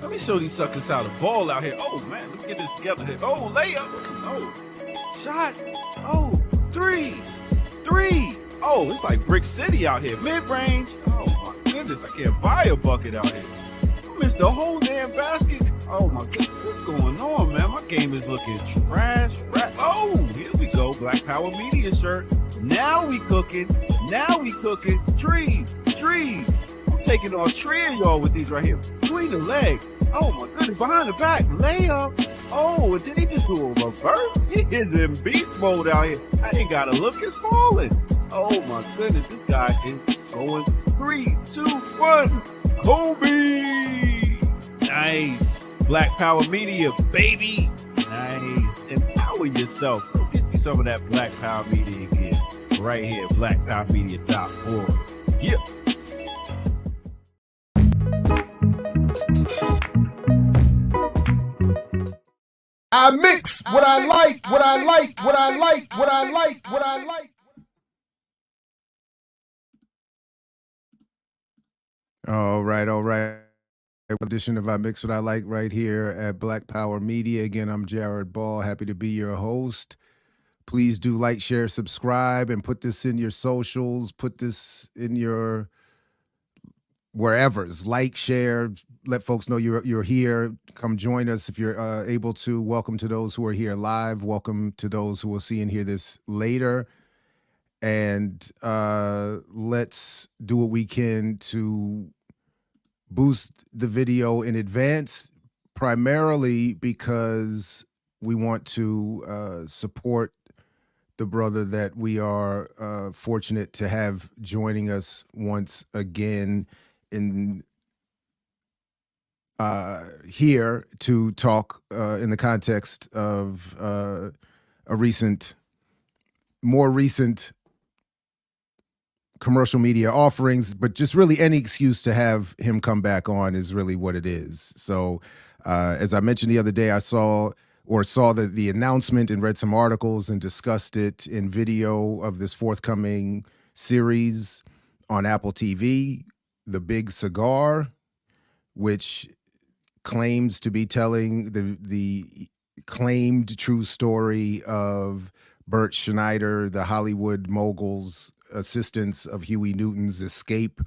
Let me show these suckers how to ball out here. Oh, man, let's get this together here. Oh, layup. Oh, shot. Oh, three. Oh, it's like Brick City out here. Mid-range. Oh, my goodness, I can't buy a bucket out here. I missed the whole damn basket. Oh, my goodness, what's going on, man? My game is looking trash. Oh, here we go. Black Power Media shirt. Now we cooking. Trees. I'm taking on three of y'all with these right here. Between the legs. Oh, my goodness, behind the back. Layup. Oh, did he just do a reverse? He is in beast mode out here. I ain't got to look. It's falling. Oh, my goodness, this guy is going 3, 2, 1. Kobe. Nice. Black Power Media, baby. Nice. Empower yourself. Go get you some of that Black Power Media again. Right here, blackpowermedia.org. Yeah. I mix what I like. All right. Edition of I Mix What I Like right here at Black Power Media. Again, I'm Jared Ball. Happy to be your host. Please do like, share, subscribe, and put this in your socials. Put this in your wherever's. Like, share, let folks know you're here. Come join us if you're able to. Welcome to those who are here live. Welcome to those who will see and hear this later. And let's do what we can to boost the video in advance, primarily because we want to support the brother that we are fortunate to have joining us once again in here to talk in the context of more recent commercial media offerings, but just really any excuse to have him come back on is really what it is. So as I mentioned the other day, I saw the announcement and read some articles and discussed it in video of this forthcoming series on Apple TV, The Big Cigar, which claims to be telling the claimed true story of Bert Schneider, the Hollywood mogul's assistance of Huey Newton's escape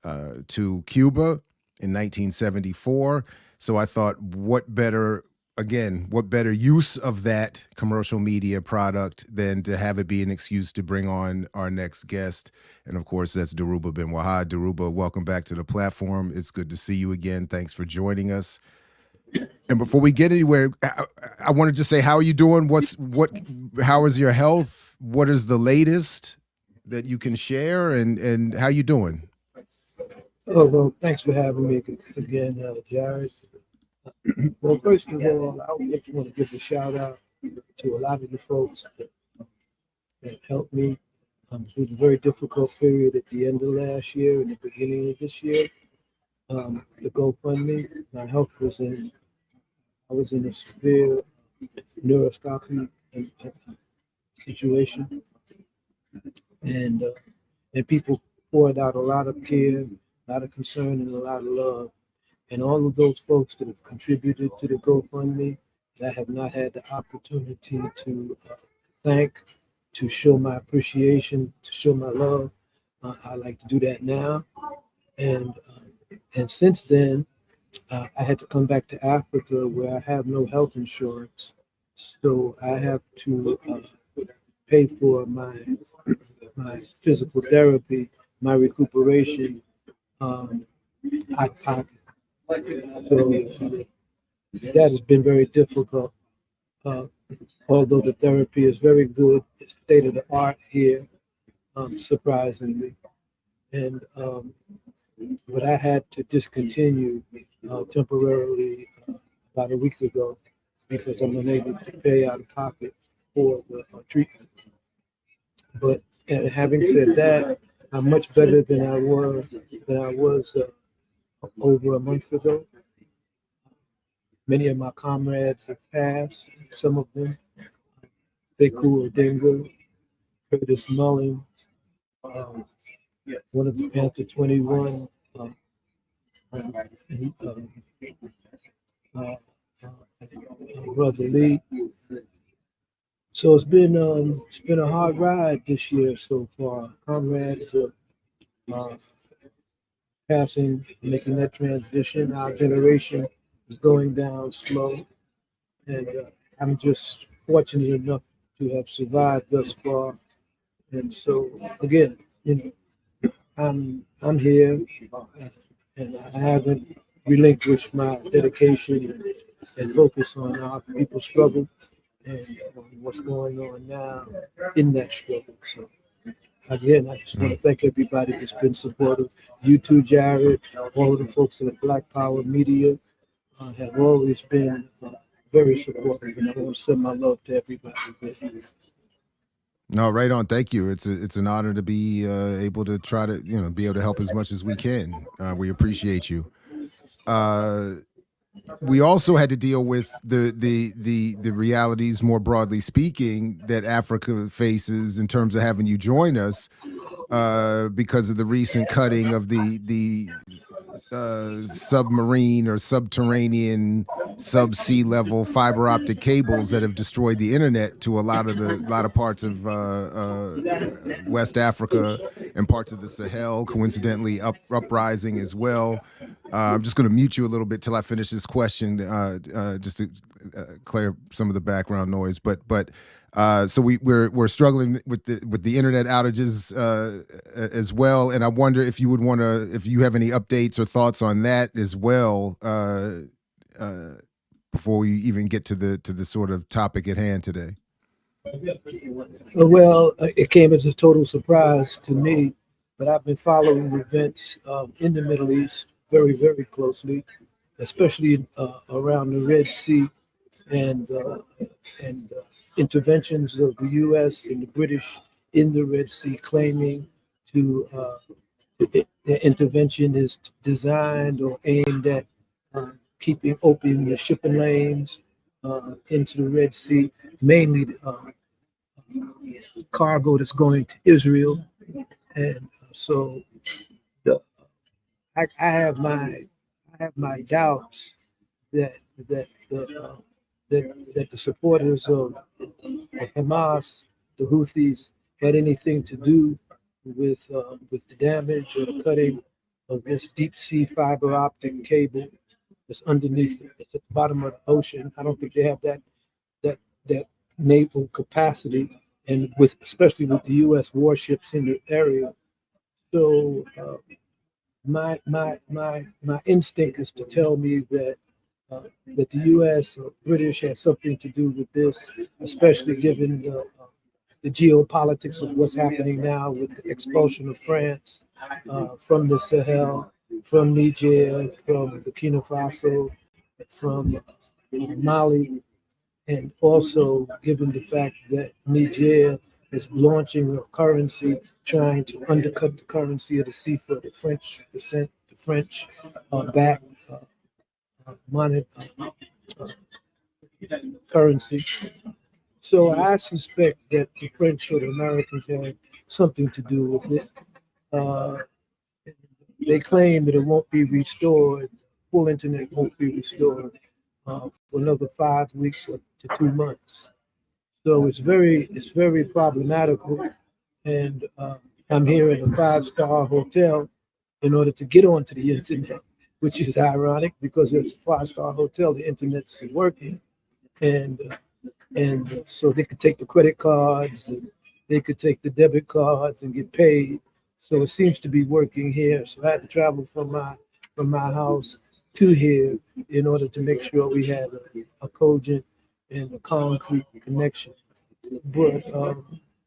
to Cuba in 1974. So I thought, what better use of that commercial media product than to have it be an excuse to bring on our next guest. And of course, that's Dhoruba Bin Wahad. Dhoruba, welcome back to the platform. It's good to see you again. Thanks for joining us. And before we get anywhere, I want to just say, how are you doing? How is your health? What is the latest that you can share, and how you doing? Oh, well, thanks for having me again, Jared. Well, first of all, I want to give a shout out to a lot of the folks that helped me through the very difficult period at the end of last year and the beginning of this year. The GoFundMe, my health I was in a severe neuroscopy situation, and people poured out a lot of care, a lot of concern, and a lot of love. And all of those folks that have contributed to the GoFundMe that I have not had the opportunity to thank, to show my appreciation, to show my love, I like to do that now. And since then, I had to come back to Africa where I have no health insurance. So I have to pay for my physical therapy, my recuperation, out of pocket. So that has been very difficult. Although the therapy is very good, it's state of the art here, surprisingly. And but I had to discontinue temporarily about a week ago because I'm unable to pay out of pocket for the treatment. But having said that, I'm much better than I was over a month ago. Many of my comrades have passed. Some of them, Sekou Odengo, Curtis Mullins, one of the Panther 21 and, Brother Lee. So it's been a hard ride this year so far. Comrades are passing, making that transition. Our generation is going down slow, and I'm just fortunate enough to have survived thus far. And so again, I'm here, and I haven't relinquished my dedication and focus on our people's struggle and what's going on now in that struggle. So again, I just want to thank everybody that's been supportive. You too, Jared, all of the folks in the Black Power media have always been very supportive, and I want to send my love to everybody. No, right on. Thank you. It's an honor to be able to try to be able to help as much as we can. We appreciate you. We also had to deal with the realities, more broadly speaking, that Africa faces in terms of having you join us because of the recent cutting of the submarine or subterranean sub-sea level fiber optic cables that have destroyed the internet to a lot of parts of West Africa and parts of the Sahel, coincidentally uprising as well. I'm just going to mute you a little bit till I finish this question, just to clear some of the background noise. But so we're struggling with the internet outages as well, and I wonder if you have any updates or thoughts on that as well before we even get to the sort of topic at hand today. Well, it came as a total surprise to me, but I've been following events in the Middle East very, very closely, especially around the Red Sea and interventions of the U.S. and the British in the Red Sea, claiming to the intervention is designed or aimed at keeping open the shipping lanes into the Red Sea, mainly cargo that's going to Israel. And so I have my doubts that the supporters of Hamas, the Houthis, had anything to do with the damage or the cutting of this deep sea fiber optic cable that's underneath. It's at the bottom of the ocean. I don't think they have that naval capacity, and especially with the U.S. warships in the area. So my instinct is to tell me that the U.S. or British had something to do with this, especially given the geopolitics of what's happening now with the expulsion of France from the Sahel, from Niger, from Burkina Faso, from Mali, and also given the fact that Niger is launching a currency trying to undercut the currency of the CFA, the French back currency. So I suspect that the French or the Americans had something to do with it. They claim that it won't be restored, full internet won't be restored for another 5 weeks to 2 months. So it's very problematical. And I'm here at a 5-star hotel in order to get onto the internet, which is ironic because it's a 5-star hotel, the internet's working. And so they could take the credit cards and they could take the debit cards and get paid. So it seems to be working here. So I had to travel from my house to here in order to make sure we had a cogent and a concrete connection. But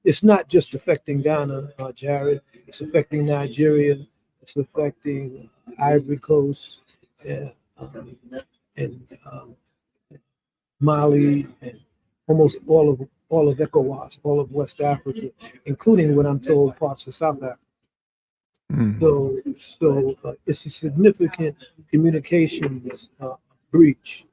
it's not just affecting Ghana, Jared. It's affecting Nigeria. It's affecting Ivory Coast and Mali and almost all of ECOWAS, all of West Africa, including what I'm told parts of South Africa. So it's a significant communications breach,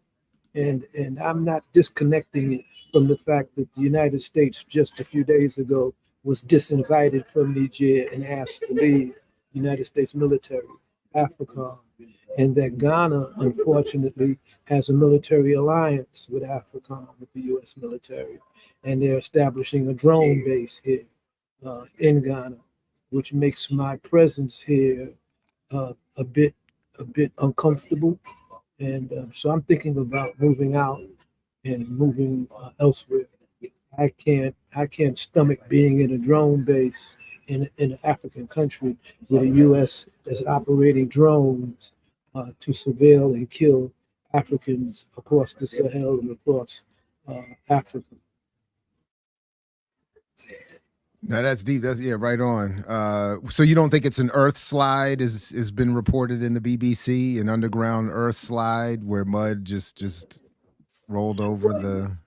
and I'm not disconnecting it from the fact that the United States just a few days ago was disinvited from Niger and asked to leave the United States military, AFRICOM, and that Ghana, unfortunately, has a military alliance with AFRICOM, with the U.S. military, and they're establishing a drone base here in Ghana, which makes my presence here a bit uncomfortable. And so I'm thinking about moving out and moving elsewhere. I can't stomach being in a drone base in an African country where the U.S. is operating drones to surveil and kill Africans across the Sahel and across Africa. Now that's deep. That's right on. So you don't think it's an earth slide? Has been reported in the BBC, an underground earth slide where mud just rolled over the.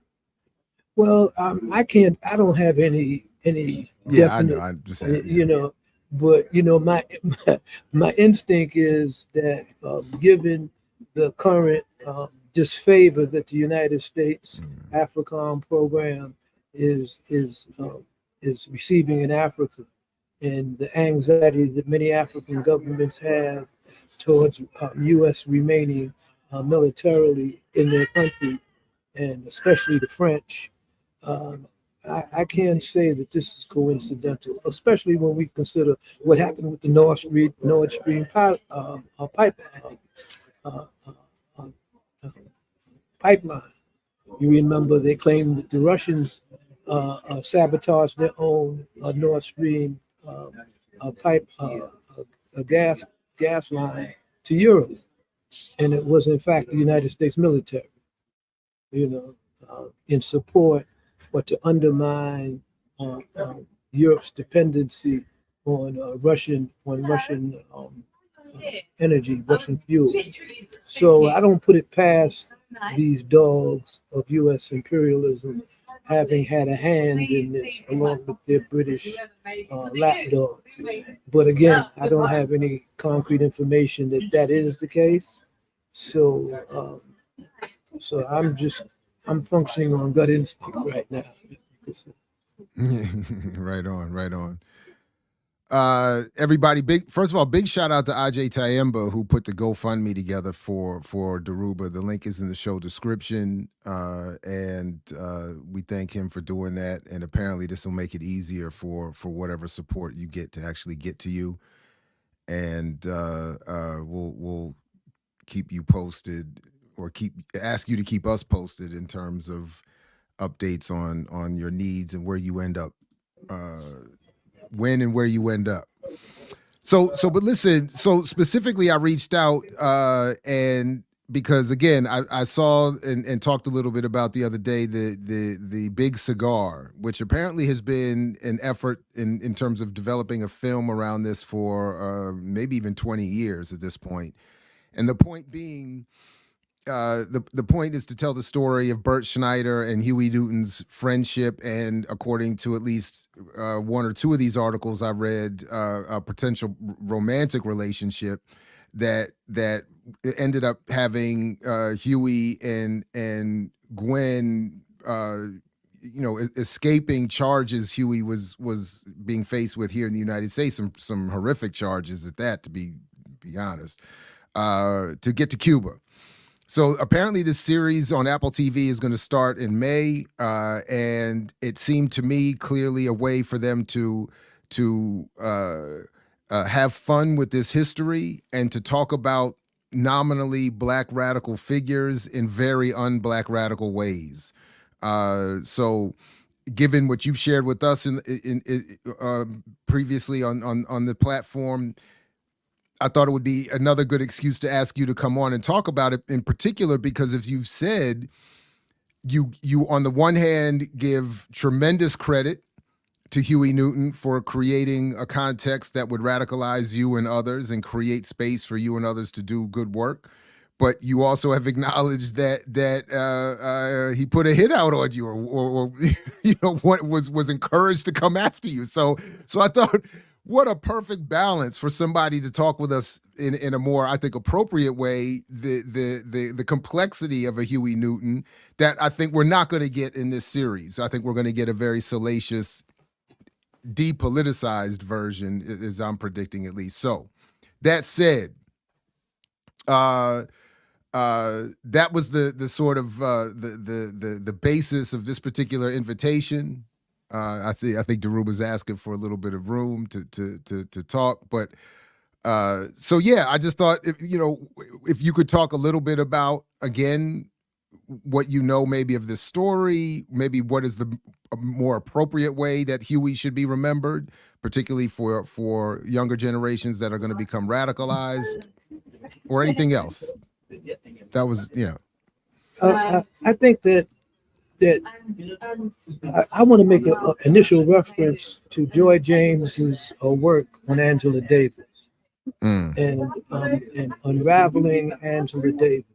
Well, I can't. I don't have any definite. I'm just saying. But my instinct is that given the current disfavor that the United States AFRICOM program is receiving in Africa, and the anxiety that many African governments have towards U.S. remaining militarily in their country, and especially the French. I can't say that this is coincidental, especially when we consider what happened with the Nord Stream pipeline. You remember they claimed that the Russians sabotaged their own Nord Stream gas line to Europe, and it was in fact the United States military, in support or to undermine Europe's dependency on Russian energy, Russian fuel. So I don't put it past these dogs of U.S. imperialism having had a hand in this, along with their British lapdogs. But again, I don't have any concrete information that is the case. So I'm functioning on gut instinct right now. Right on. Everybody, first of all, big shout out to Ajay Tayemba, who put the GoFundMe together for Dhoruba. The link is in the show description, and we thank him for doing that. And apparently, this will make it easier for whatever support you get to actually get to you. And we'll keep you posted, or ask you to keep us posted in terms of updates on your needs and where you end up. When and where you end up. But listen, so specifically I reached out and because again, I saw and talked a little bit about the other day, the Big Cigar, which apparently has been an effort in terms of developing a film around this for maybe even 20 years at this point. And the point being, the point is to tell the story of Bert Schneider and Huey Newton's friendship, and according to at least one or two of these articles I read, a potential romantic relationship that ended up having Huey and Gwen, escaping charges Huey was being faced with here in the United States, some horrific charges at that, to be honest, to get to Cuba. So apparently this series on Apple TV is going to start in May, and it seemed to me clearly a way for them to have fun with this history and to talk about nominally Black radical figures in very un-Black radical ways. So given what you've shared with us in previously on the platform, I thought it would be another good excuse to ask you to come on and talk about it, in particular because, as you've said, you on the one hand give tremendous credit to Huey Newton for creating a context that would radicalize you and others and create space for you and others to do good work. But you also have acknowledged that he put a hit out on you, or what was encouraged to come after you. So I thought, what a perfect balance for somebody to talk with us in a more, I think, appropriate way, the complexity of a Huey Newton that I think we're not going to get in this series. I think we're going to get a very salacious, depoliticized version, as I'm predicting at least. So that said, that was the sort of the basis of this particular invitation. I think Dhoruba's asking for a little bit of room to talk, but so yeah, I just thought if you could talk a little bit about, again, what you know maybe of this story, maybe what is the more appropriate way that Huey should be remembered, particularly for younger generations that are going to become radicalized, or anything else. That was, I think that I want to make an initial reference to Joy James's work on Angela Davis and unraveling Angela Davis.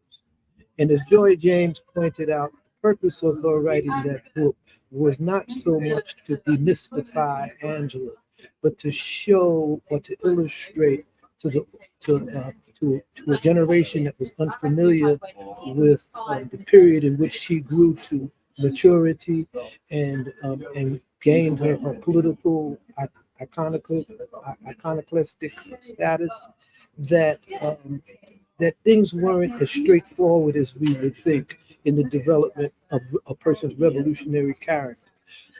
And as Joy James pointed out, the purpose of her writing that book was not so much to demystify Angela, but to show or to illustrate to a generation that was unfamiliar with the period in which she grew to maturity and gained her political iconoclastic status, that things weren't as straightforward as we would think in the development of a person's revolutionary character,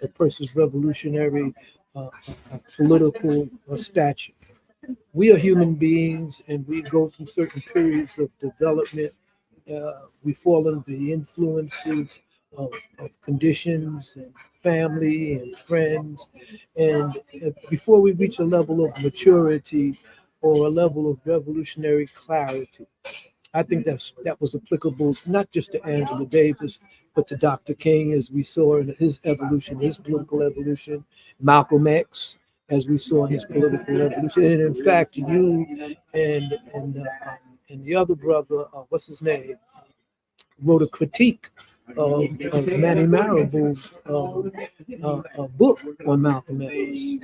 a person's revolutionary political stature. We are human beings, and we go through certain periods of development. We fall under the influences of conditions and family and friends. And before we reach a level of maturity or a level of revolutionary clarity, I think that was applicable not just to Angela Davis, but to Dr. King, as we saw in his evolution, his political evolution, Malcolm X, as we saw in his political evolution. And in fact, you and the other brother, what's his name, wrote a critique of Manny Marable's book on Malcolm X.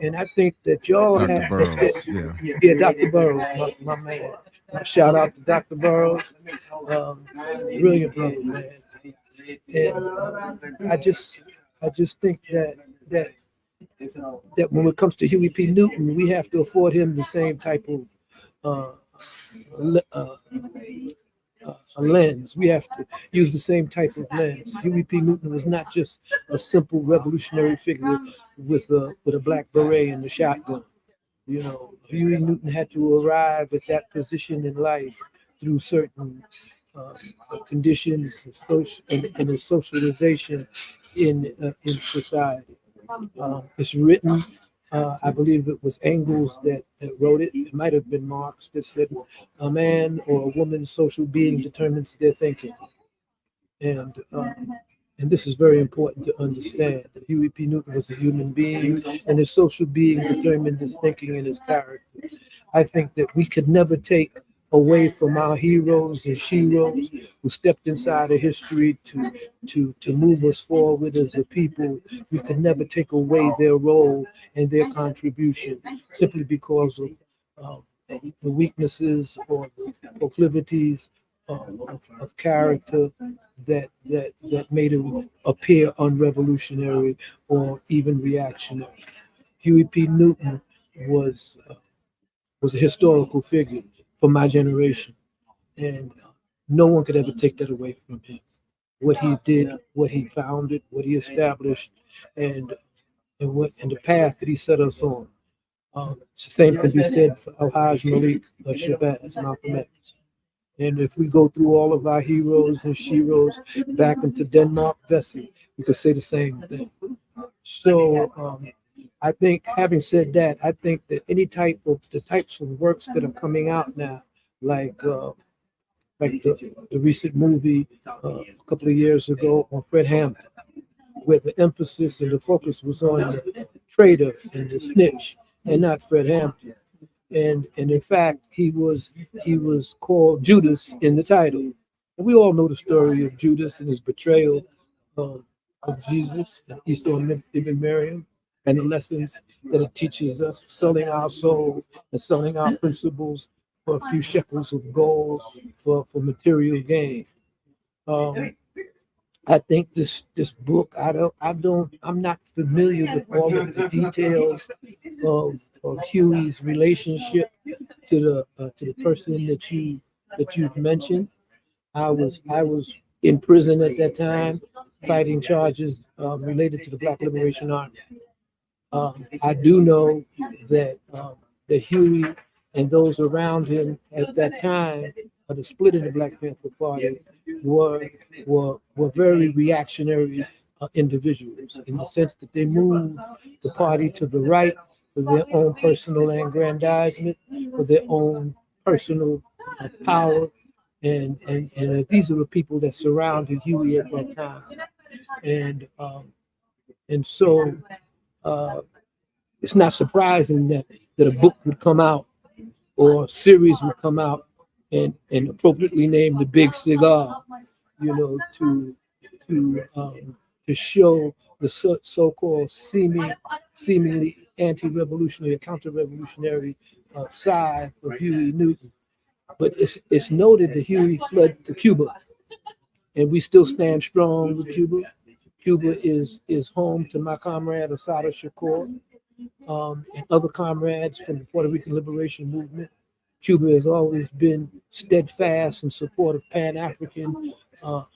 And I think that y'all Dr. have Burroughs, yeah, Dr. Burroughs, my man. Shout out to Dr. Burroughs, brilliant brother, man. And I just think that when it comes to Huey P. Newton, we have to afford him the same type of a lens. We have to use the same type of lens. Huey P. Newton was not just a simple revolutionary figure with a black beret and a shotgun. Huey Newton had to arrive at that position in life through certain conditions and a socialization in society. It's written. I believe it was Engels that wrote it. It might have been Marx that said, "A man or a woman's social being determines their thinking," and this is very important to understand. That Huey P. Newton was a human being, and his social being determined his thinking and his character. I think that we could never take away from our heroes and sheroes who stepped inside of history to move us forward as a people. We could never take away their role and their contribution simply because of the weaknesses or the proclivities of character that made it appear unrevolutionary or even reactionary. Huey P. Newton was a historical figure for my generation, and no one could ever take that away from him. What he did, what he founded, what he established, and the path that he set us on. The same could be said for Alhaj Malik Shabazz, Malcolm X. And if we go through all of our heroes and sheroes back into Denmark Vesey, we could say the same thing. So I think, having said that, I think that the types of works that are coming out now, like the recent movie a couple of years ago on Fred Hampton, where the emphasis and the focus was on the traitor and the snitch, and not Fred Hampton. And in fact, he was called Judas in the title. And we all know the story of Judas and his betrayal of Jesus and Isa ibn Maryam, and the lessons that it teaches us, selling our soul and selling our principles for a few shekels of gold for material gain. I think this book, I'm not familiar with all of the details of Huey's relationship to the person that you've mentioned. I was in prison at that time, fighting charges related to the Black Liberation Army. I do know that Huey and those around him at that time, the split in the Black Panther Party, were very reactionary individuals, in the sense that they moved the party to the right for their own personal aggrandizement, for their own personal power, and these are the people that surrounded Huey at that time, and so. It's not surprising that a book would come out or a series would come out and appropriately named The Big Cigar, to show the so-called seemingly anti-revolutionary or counter-revolutionary side of Huey Newton. But it's noted that Huey fled to Cuba, and we still stand strong with Cuba. Cuba is home to my comrade Assata Shakur, and other comrades from the Puerto Rican Liberation Movement. Cuba has always been steadfast in support of Pan-African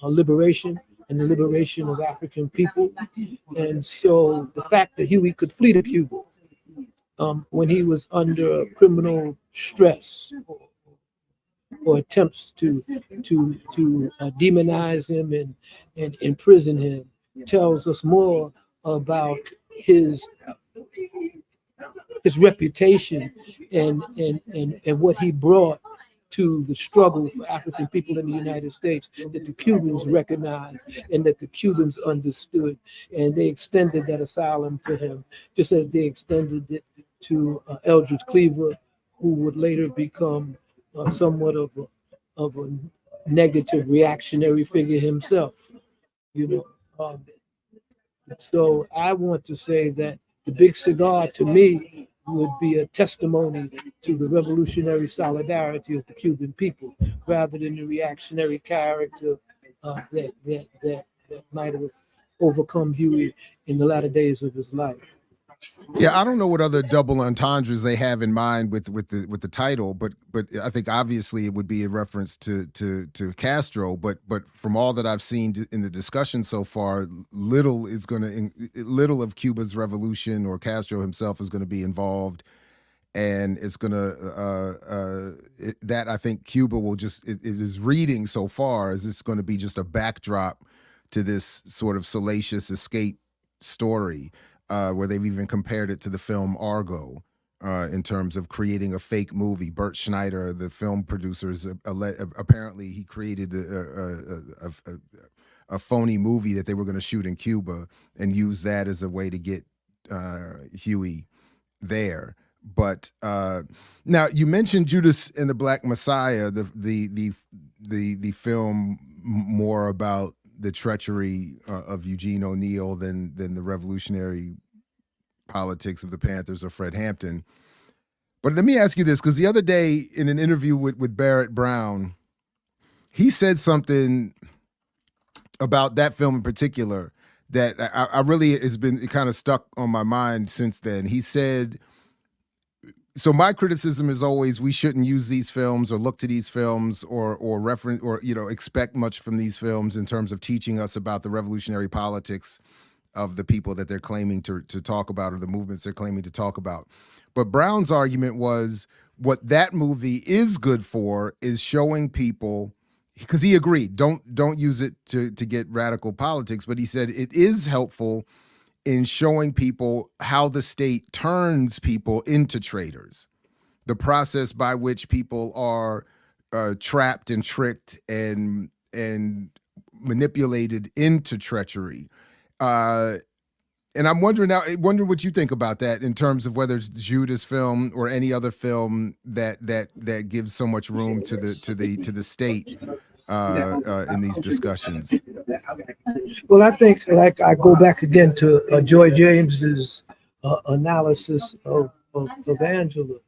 liberation and the liberation of African people. And so the fact that Huey could flee to Cuba when he was under criminal stress or attempts to demonize him and imprison him tells us more about his reputation and what he brought to the struggle for African people in the United States, that the Cubans recognized and that the Cubans understood, and they extended that asylum to him, just as they extended it to Eldridge Cleaver, who would later become somewhat of a negative reactionary figure himself. So I want to say that The Big Cigar, to me, would be a testimony to the revolutionary solidarity of the Cuban people, rather than the reactionary character that might have overcome Huey in the latter days of his life. Yeah, I don't know what other double entendres they have in mind with the title, but I think obviously it would be a reference to Castro. But from all that I've seen in the discussion so far, little of Cuba's revolution or Castro himself is going to be involved, and it's going to that I think Cuba will just it is reading so far as it's going to be just a backdrop to this sort of salacious escape story. Where they've even compared it to the film Argo in terms of creating a fake movie. Bert Schneider, the film producers, apparently he created a phony movie that they were going to shoot in Cuba and use that as a way to get Huey there. But now you mentioned Judas and the Black Messiah, the film more about the treachery of Eugene O'Neill than the revolutionary politics of the Panthers or Fred Hampton. But let me ask you this, because the other day in an interview with Barrett Brown, he said something about that film in particular that I really has been kind of stuck on my mind since then. He said, so my criticism is always we shouldn't use these films or look to these films or reference or expect much from these films in terms of teaching us about the revolutionary politics of the people that they're claiming to talk about or the movements they're claiming to talk about. But Brown's argument was what that movie is good for is showing people, because he agreed, don't use it to get radical politics, but he said it is helpful in showing people how the state turns people into traitors, the process by which people are trapped and tricked and manipulated into treachery. And I'm wondering now, what you think about that in terms of whether it's Judas film or any other film that gives so much room to the state in these discussions. Well, I think, like, I go back again to Joy James's analysis of Angela.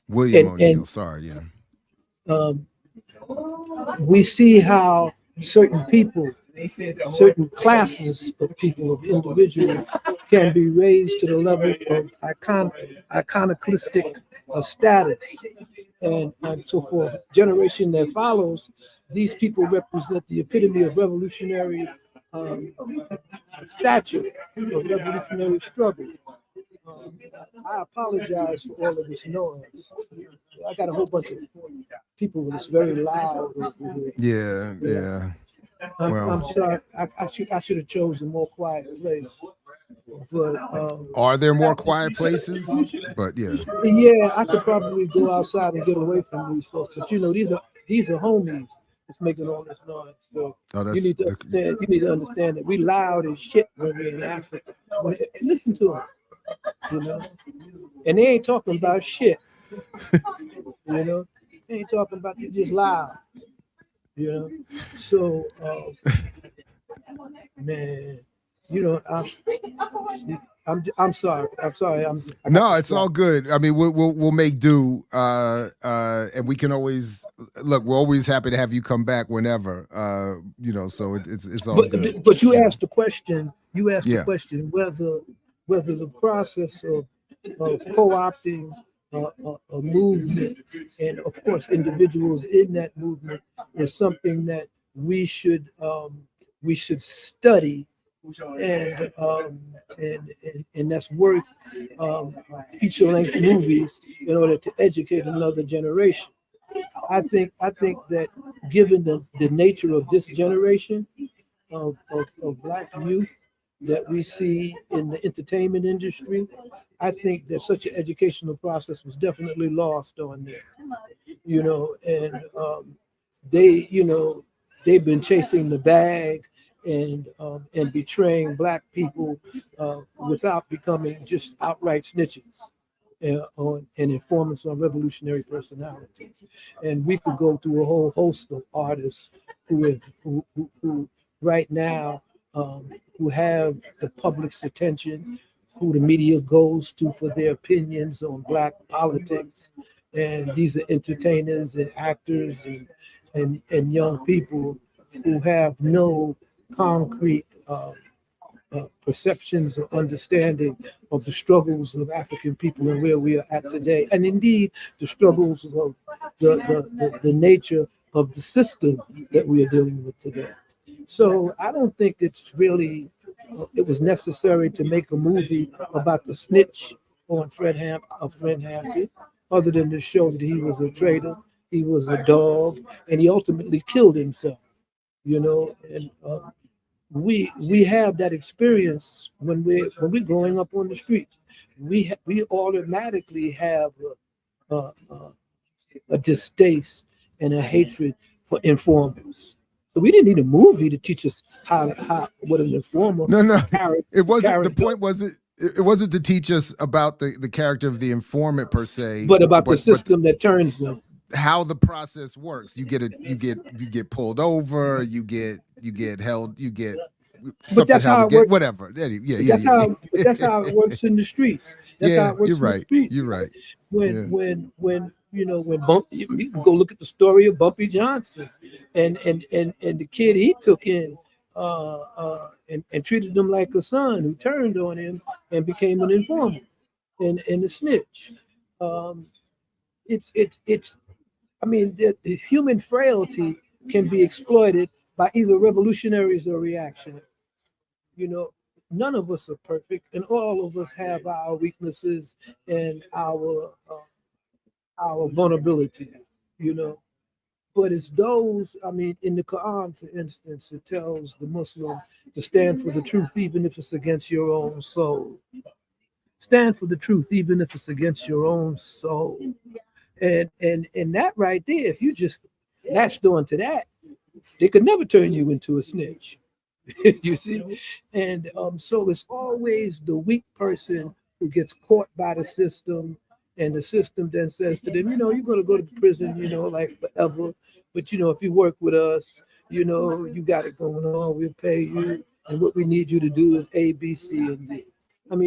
William O'Neill, sorry, yeah. We see how certain people certain classes of people, of individuals, can be raised to the level of iconoclastic status. And so for a generation that follows, these people represent the epitome of revolutionary stature, of revolutionary struggle. I apologize for all of this noise. I got a whole bunch of people when it's very loud over here. Yeah. I'm sorry. I should have chosen a more quiet place. But are there more quiet places? But yeah, I could probably go outside and get away from these folks. But these are homies that's making all this noise. So you need to understand that we loud as shit when we're in Africa. Listen to them. And they ain't talking about shit. They ain't talking about, they just loud. So man, I'm sorry. No, it's all good. I mean, we'll make do, and we can always look. We're always happy to have you come back whenever. So it's all good. But you asked the question. The question whether the process of co-opting a movement, and of course individuals in that movement, is something that we should study, and that's worth feature-length movies in order to educate another generation. I think that given the nature of this generation of Black youth that we see in the entertainment industry, I think that such an educational process was definitely lost on them. And they've been chasing the bag and betraying Black people without becoming just outright snitches and informants on revolutionary personalities. And we could go through a whole host of artists who right now who have the public's attention, who the media goes to for their opinions on Black politics. And these are entertainers and actors and young people who have no concrete perceptions or understanding of the struggles of African people and where we are at today, and indeed the struggles of the nature of the system that we are dealing with today. So I don't think it's really it was necessary to make a movie about the snitch on Fred Hampton, other than to show that he was a traitor, he was a dog, and he ultimately killed himself. And we have that experience when we're growing up on the streets. We automatically have a distaste and a hatred for informers. So we didn't need a movie to teach us how what an informer. No. It wasn't. The point wasn't. It wasn't to teach us about the character of the informant per se, but about the system that turns them. How the process works. You get pulled over. You get held. You get. But that's how it works. Whatever. That's how it works in the streets. That's how it works in the streets. You're right. When you can go look at the story of Bumpy Johnson and the kid he took in and treated him like a son, who turned on him and became an informant and a snitch. The human frailty can be exploited by either revolutionaries or reactionaries. None of us are perfect, and all of us have our weaknesses and our vulnerability, But it's those, in the Quran, for instance, it tells the Muslim to stand for the truth, even if it's against your own soul. Stand for the truth, even if it's against your own soul. And that right there, if you just latched on to that, they could never turn you into a snitch. You see? And so it's always the weak person who gets caught by the system, and the system then says to them, you're going to go to prison, like forever. But, if you work with us, you got it going on, we'll pay you. And what we need you to do is A, B, C, and D.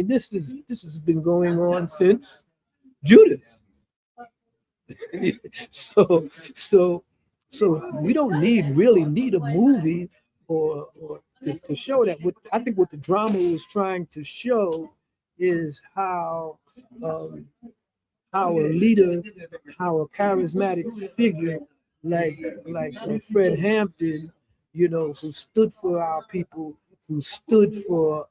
This has been going on since Judas. So we don't really need a movie to show that. What I think what the drama was trying to show is how how a leader, how a charismatic figure like Fred Hampton, you know, who stood for our people, who stood for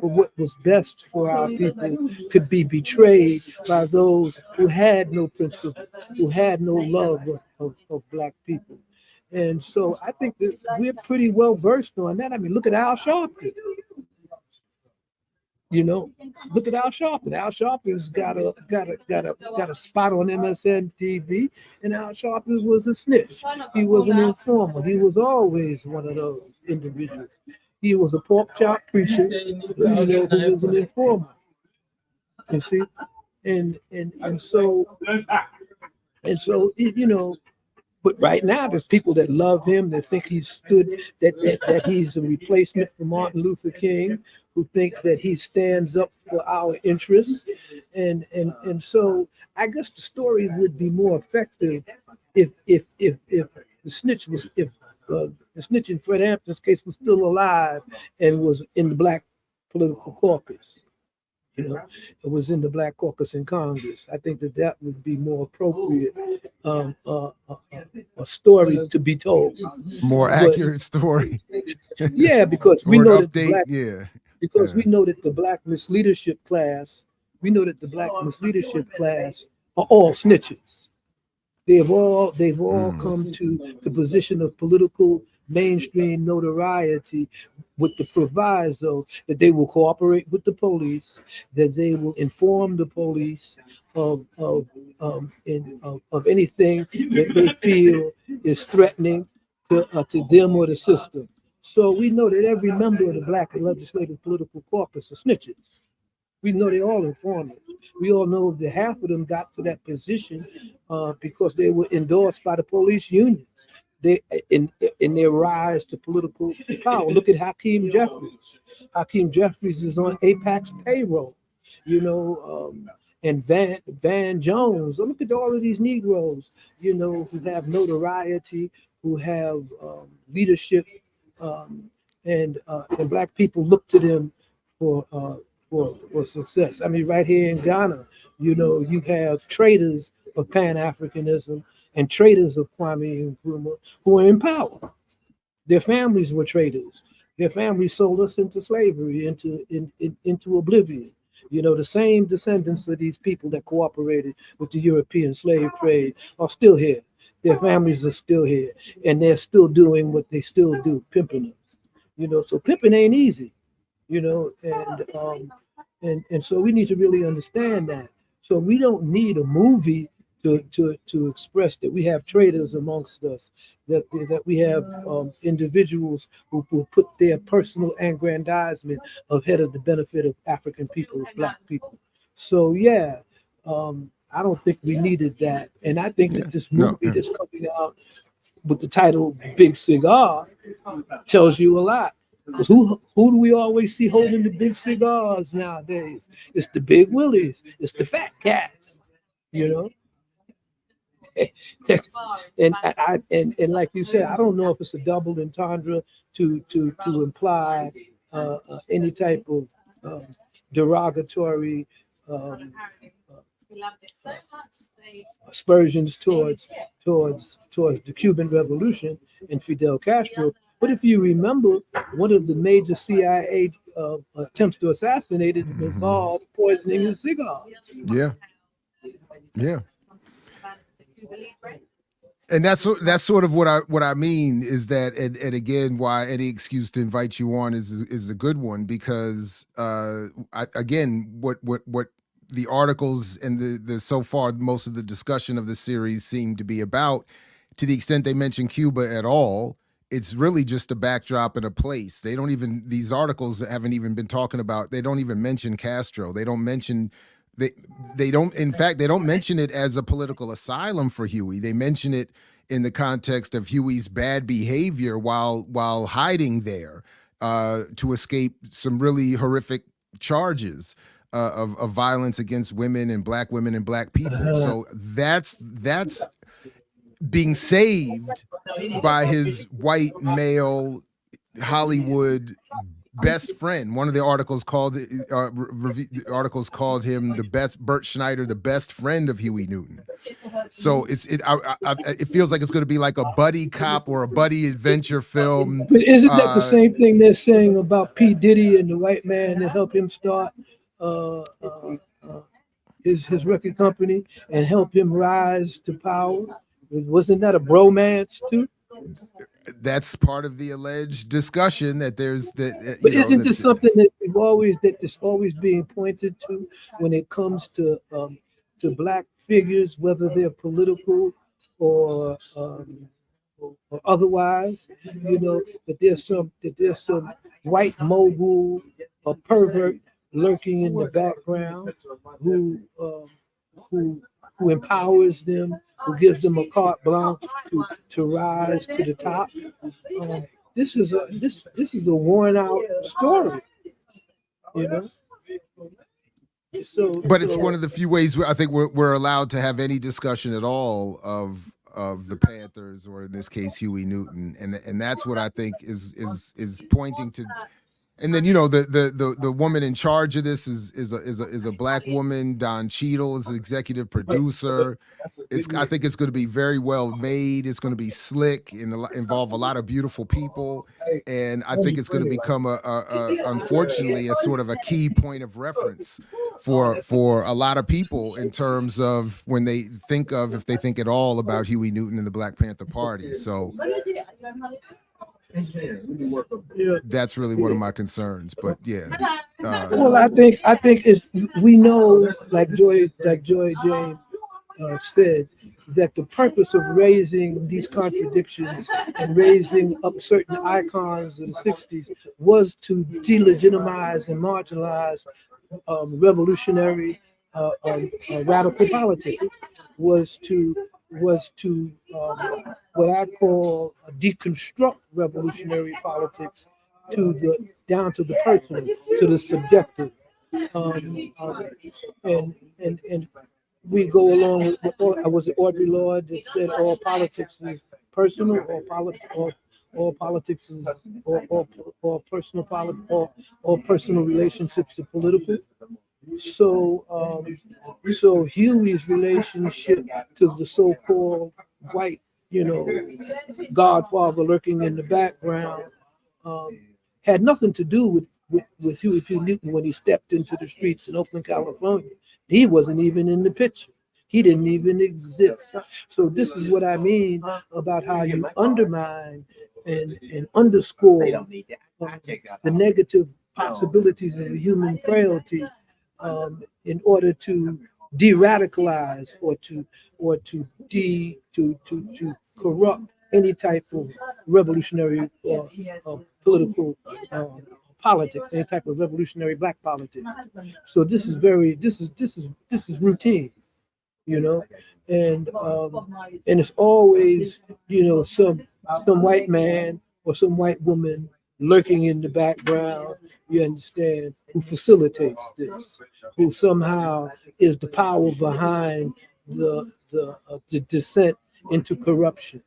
what was best for our people, could be betrayed by those who had no principle, who had no love of Black people. And so I think that we're pretty well versed on that. I mean, look at Al Sharpton. You know, look at Al Sharpton. Al Sharpton's got a spot on MSNBC, and Al Sharpton was a snitch. He was an informer. He was always one of those individuals. He was a pork chop preacher, you know, who was an informer. You see, and so you know. But right now, there's people that love him, that think that he's a replacement for Martin Luther King, who think that he stands up for our interests, and so I guess the story would be more effective if the snitch was the snitch in Fred Hampton's case was still alive and was in the Black political caucus. You know, it was in the Black caucus in Congress. I think that would be more appropriate, a story to be told. More accurate story. Yeah, because we know that we know that the Black misleadership class, are all snitches. They've all come to the position of political mainstream notoriety with the proviso that they will cooperate with the police, that they will inform the police of anything that they feel is threatening to them or the system. So we know that every member of the Black legislative political caucus are snitches. We know they all informers. We all know that half of them got to that position because they were endorsed by the police unions. They in their rise to political power. Look at Hakeem Jeffries. Hakeem Jeffries is on AIPAC's payroll, you know, and Van Jones. Look at all of these Negroes, you know, who have notoriety, who have leadership, and Black people look to them for success. I mean, right here in Ghana, you know, you have traitors of Pan-Africanism and traitors of Kwame Nkrumah who are in power. Their families were traitors. Their families sold us into slavery, into oblivion. You know, the same descendants of these people that cooperated with the European slave trade are still here. Their families are still here, and they're still doing what they still do, pimping us. You know, so pimping ain't easy. You know, and so we need to really understand that. So we don't need a movie to express that we have traitors amongst us, that we have individuals who put their personal aggrandizement ahead of the benefit of African people, Black people. So yeah, I don't think we needed that, and I think that this movie that's coming out with the title Big Cigar tells you a lot. Because who do we always see holding the big cigars nowadays? It's the big willies. It's the fat cats, you know. And like you said, I don't know if it's a double entendre to imply any type of derogatory aspersions towards the Cuban Revolution and Fidel Castro. But if you remember, one of the major CIA attempts to assassinate it involved poisoning his cigars. Yeah. And that's sort of what I mean is that, and again, why any excuse to invite you on is a good one, because what the articles and the so far most of the discussion of the series seem to be about, to the extent they mention Cuba at all, it's really just a backdrop and a place. They don't even, these articles haven't even been talking about, they don't even mention Castro. They don't mention, they don't, in fact, they don't mention it as a political asylum for Huey. They mention it in the context of Huey's bad behavior while hiding there to escape some really horrific charges of violence against women and Black people. So that's being saved by his white male Hollywood best friend. One of the articles called him the best, Bert Schneider, the best friend of Huey Newton. So it feels like it's going to be like a buddy cop or a buddy adventure film. But isn't that the same thing they're saying about P. Diddy and the white man that helped him start his record company and help him rise to power? Wasn't that a bromance too? That's part of the alleged discussion that there's that. But isn't this something that is always being pointed to when it comes to black figures, whether they're political or otherwise? You know, that there's some white mogul or pervert lurking in the background who empowers them, who gives them a carte blanche to rise to the top. This is a worn out story, you know. But it's one of the few ways I think we're allowed to have any discussion at all of the Panthers, or in this case Huey Newton, and that's what I think is pointing to. And then, you know, the woman in charge of this is a black woman. Don Cheadle is the executive producer. I think it's going to be very well made. It's going to be slick and involve a lot of beautiful people. And I think it's going to become unfortunately, a sort of a key point of reference for a lot of people in terms of when they think if they think at all about Huey Newton and the Black Panther Party. So that's really one of my concerns. But yeah. Well, I think we know, like Joy Jane said, that the purpose of raising these contradictions and raising up certain icons in the 60s was to delegitimize and marginalize revolutionary radical politics, was to what I call deconstruct revolutionary politics down to the personal, to the subjective, and we go along with was it Audre Lorde that said all politics is personal, all politics is or personal relationships are political. So Huey's relationship to the so-called white, you know, godfather lurking in the background had nothing to do with Huey P. Newton when he stepped into the streets in Oakland, California. He wasn't even in the picture. He didn't even exist. So this is what I mean about how you undermine and underscore the negative possibilities of human frailty in order to de-radicalize or to corrupt any type of revolutionary political politics, any type of revolutionary black politics. So this is routine, you know, and it's always, you know, some white man or some white woman lurking in the background, you understand, who facilitates this, who somehow is the power behind the descent into corruption,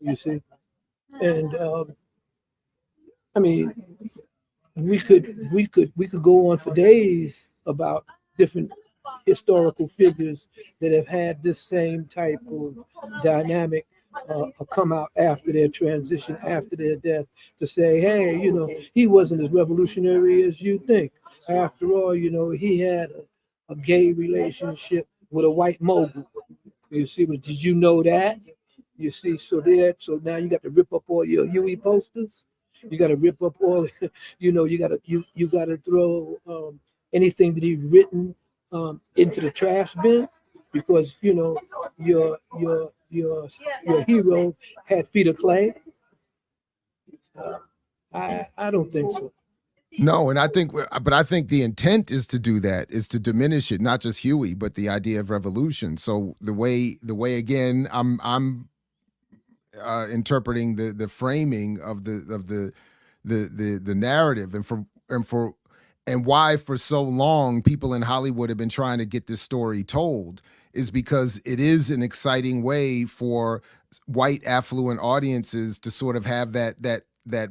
you see. And I mean, we could go on for days about different historical figures that have had this same type of dynamic come out after their transition, after their death, to say, hey, you know, he wasn't as revolutionary as you think. After all, you know, he had a gay relationship with a white mogul. You see, but did you know that? You see, so now you got to rip up all your Huey posters. You got to rip up all, you know, you got to throw anything that he's written into the trash bin, because, you know, your hero had feet of clay. I don't think so. No, and I think the intent is to do that, is to diminish it, not just Huey, but the idea of revolution. So the way again, I'm interpreting the framing of the narrative, and why for so long people in Hollywood have been trying to get this story told, is because it is an exciting way for white affluent audiences to sort of have that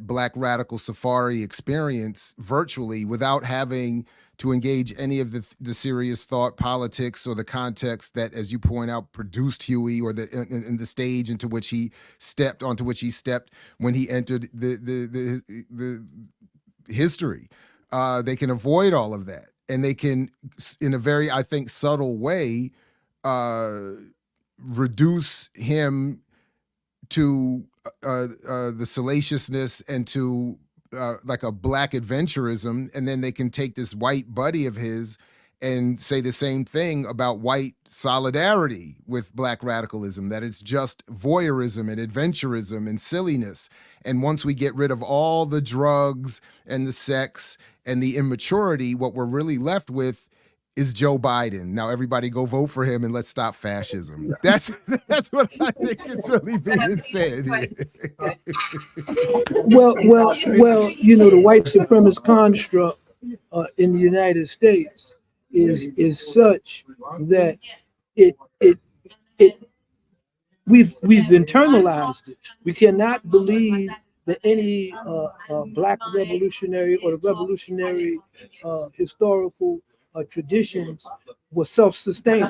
Black radical safari experience virtually without having to engage any of the serious thought, politics, or the context that, as you point out, produced Huey, or in the stage onto which he stepped when he entered the history. They can avoid all of that, and they can, in a very, I think, subtle way, reduce him to the salaciousness and to like a Black adventurism, and then they can take this white buddy of his and say the same thing about white solidarity with Black radicalism, that it's just voyeurism and adventurism and silliness. And once we get rid of all the drugs and the sex and the immaturity, what we're really left with is Joe Biden. Now everybody go vote for him and let's stop fascism. That's what I think is really being said here. Well, the white supremacist construct in the United States is such that we've internalized it. We cannot believe that any Black revolutionary or the revolutionary historical traditions were self-sustaining,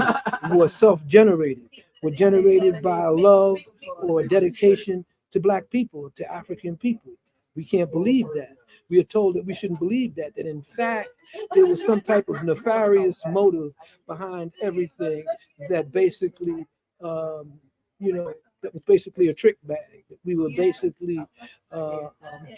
were self-generated, were generated by a love or a dedication to Black people, to African people. We can't believe that. We are told that we shouldn't believe that in fact, there was some type of nefarious motive behind everything that basically, that was basically a trick bag. We were basically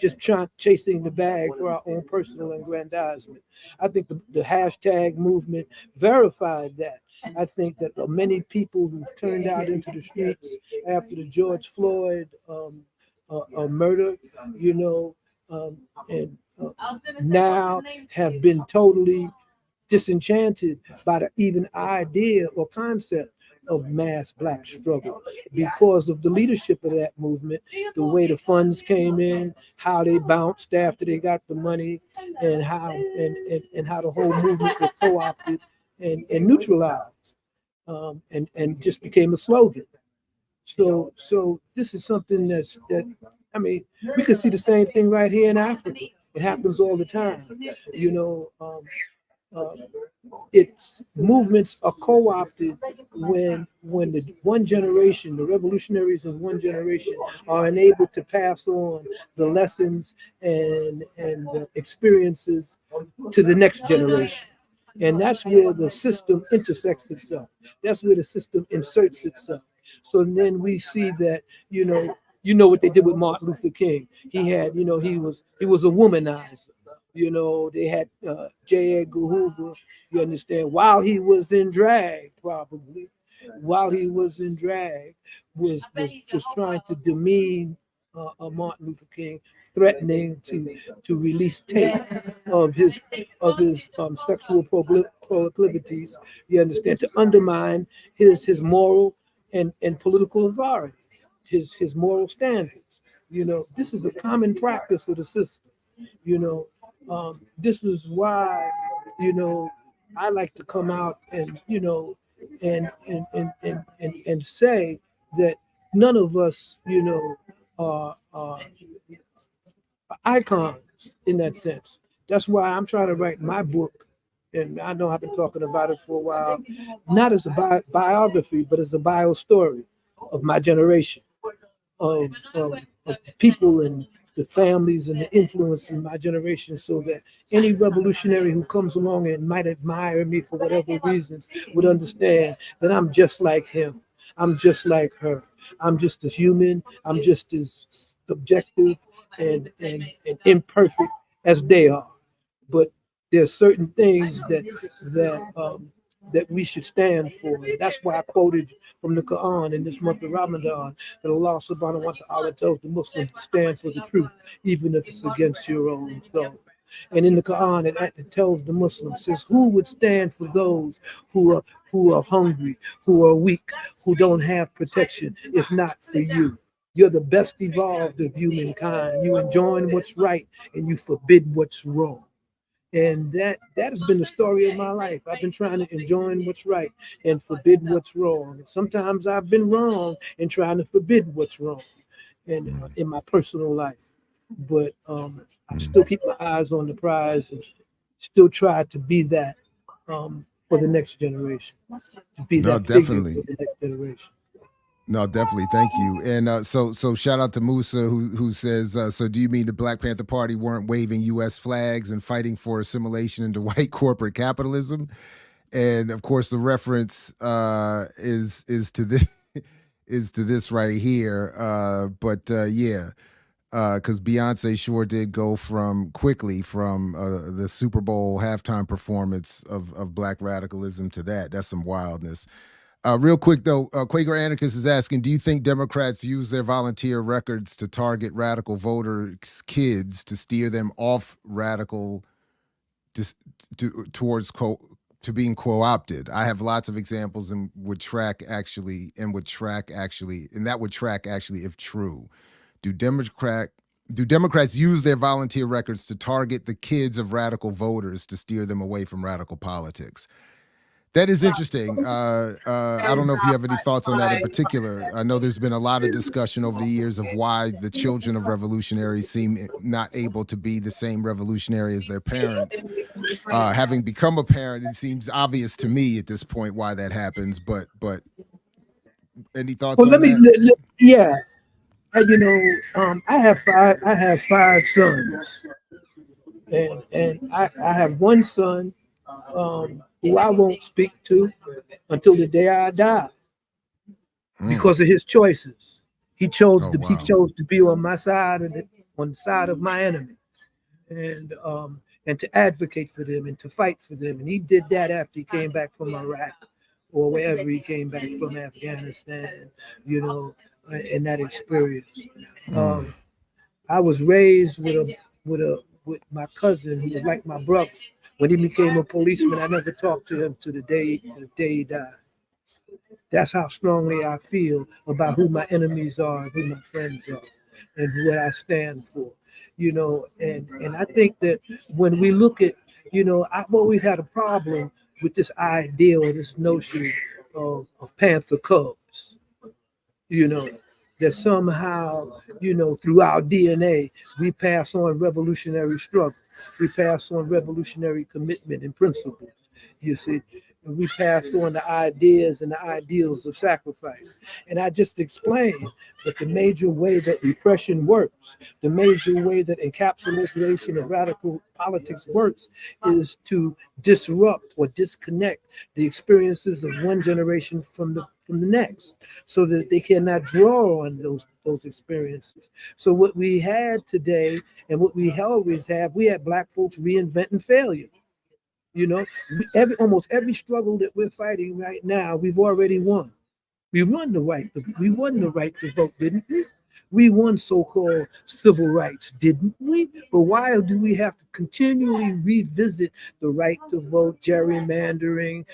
just chasing the bag for our own personal aggrandizement. I think the hashtag movement verified that. I think that many people who've turned out into the streets after the George Floyd murder, and now have been totally disenchanted by the even idea or concept of mass Black struggle because of the leadership of that movement, the way the funds came in, how they bounced after they got the money, and how the whole movement was co-opted and neutralized, and just became a slogan. So this is something we could see the same thing right here in Africa. It happens all the time. Its movements are co-opted when the one generation, the revolutionaries of one generation, are unable to pass on the lessons and the experiences to the next generation. And that's where the system intersects itself. That's where the system inserts itself. So then we see that, what they did with Martin Luther King. He had, he was a womanizer. They had J. Edgar Hoover, you understand, while he was in drag, was just trying to demean Martin Luther King, threatening to release tape of his sexual proclivities, you understand, to undermine his moral and political authority, his moral standards. This is a common practice of the system. This is why, I like to come out and, and say that none of us, are icons in that sense. That's why I'm trying to write my book, and I know I've been talking about it for a while, not as a biography, but as a bio story of my generation, of people and the families and the influence in my generation, so that any revolutionary who comes along and might admire me for whatever reasons would understand that I'm just like him. I'm just like her. I'm just as human. I'm just as subjective and imperfect as they are. But there's certain things that we should stand for. That's why I quoted from the Quran in this month of Ramadan that Allah subhanahu wa ta'ala tells the Muslims to stand for the truth, even if it's against your own soul. And in the Quran, it tells the Muslims, says, who would stand for those who are hungry, who are weak, who don't have protection, if not for you? You're the best evolved of humankind. You enjoin what's right and you forbid what's wrong. And that has been the story of my life. I've been trying to enjoin what's right and forbid what's wrong. And sometimes I've been wrong in trying to forbid what's wrong in my personal life. But I still keep my eyes on the prize and still try to be that for the next generation, to be No, that figure definitely. for the next generation. No, definitely. Thank you. And so shout out to Musa who says, so do you mean the Black Panther Party weren't waving U.S. flags and fighting for assimilation into white corporate capitalism? And of course, the reference is to this is to this right here. Yeah, because Beyonce sure did go quickly from the Super Bowl halftime performance of Black radicalism to that. That's some wildness. Real quick though, Quaker Anarchist is asking, do you think Democrats use their volunteer records to target radical voters' kids to steer them off radical towards to being co-opted? I have lots of examples and that would track actually if true. Do Democrats use their volunteer records to target the kids of radical voters to steer them away from radical politics? That is interesting. I don't know if you have any thoughts on that in particular. I know there's been a lot of discussion over the years of why the children of revolutionaries seem not able to be the same revolutionary as their parents. Having become a parent, it seems obvious to me at this point why that happens. But any thoughts Well, on that? yeah. I have five sons, and I have one son who I won't speak to until the day I die because of his choices. He chose to be on my side on the side of my enemies, and to advocate for them and to fight for them. And he did that after he came back from Iraq or wherever he came back from, Afghanistan, in that experience. I was raised with my cousin who was like my brother. When he became a policeman, I never talked to him to the day he died. That's how strongly I feel about who my enemies are and who my friends are and what I stand for. And I think that when we look at, I've always had a problem with this idea or this notion of panther cubs, that somehow, through our DNA, we pass on revolutionary struggle. We pass on revolutionary commitment and principles, you see. And we passed on the ideas and the ideals of sacrifice. And I just explained that the major way that repression works, the major way that encapsulation of radical politics works is to disrupt or disconnect the experiences of one generation from the next, so that they cannot draw on those experiences. So what we had today and what we always have, we had Black folks reinventing failure. Almost every struggle that we're fighting right now, we've already won. We won the right to vote, didn't we? We won so-called civil rights, didn't we? But why do we have to continually revisit the right to vote, gerrymandering,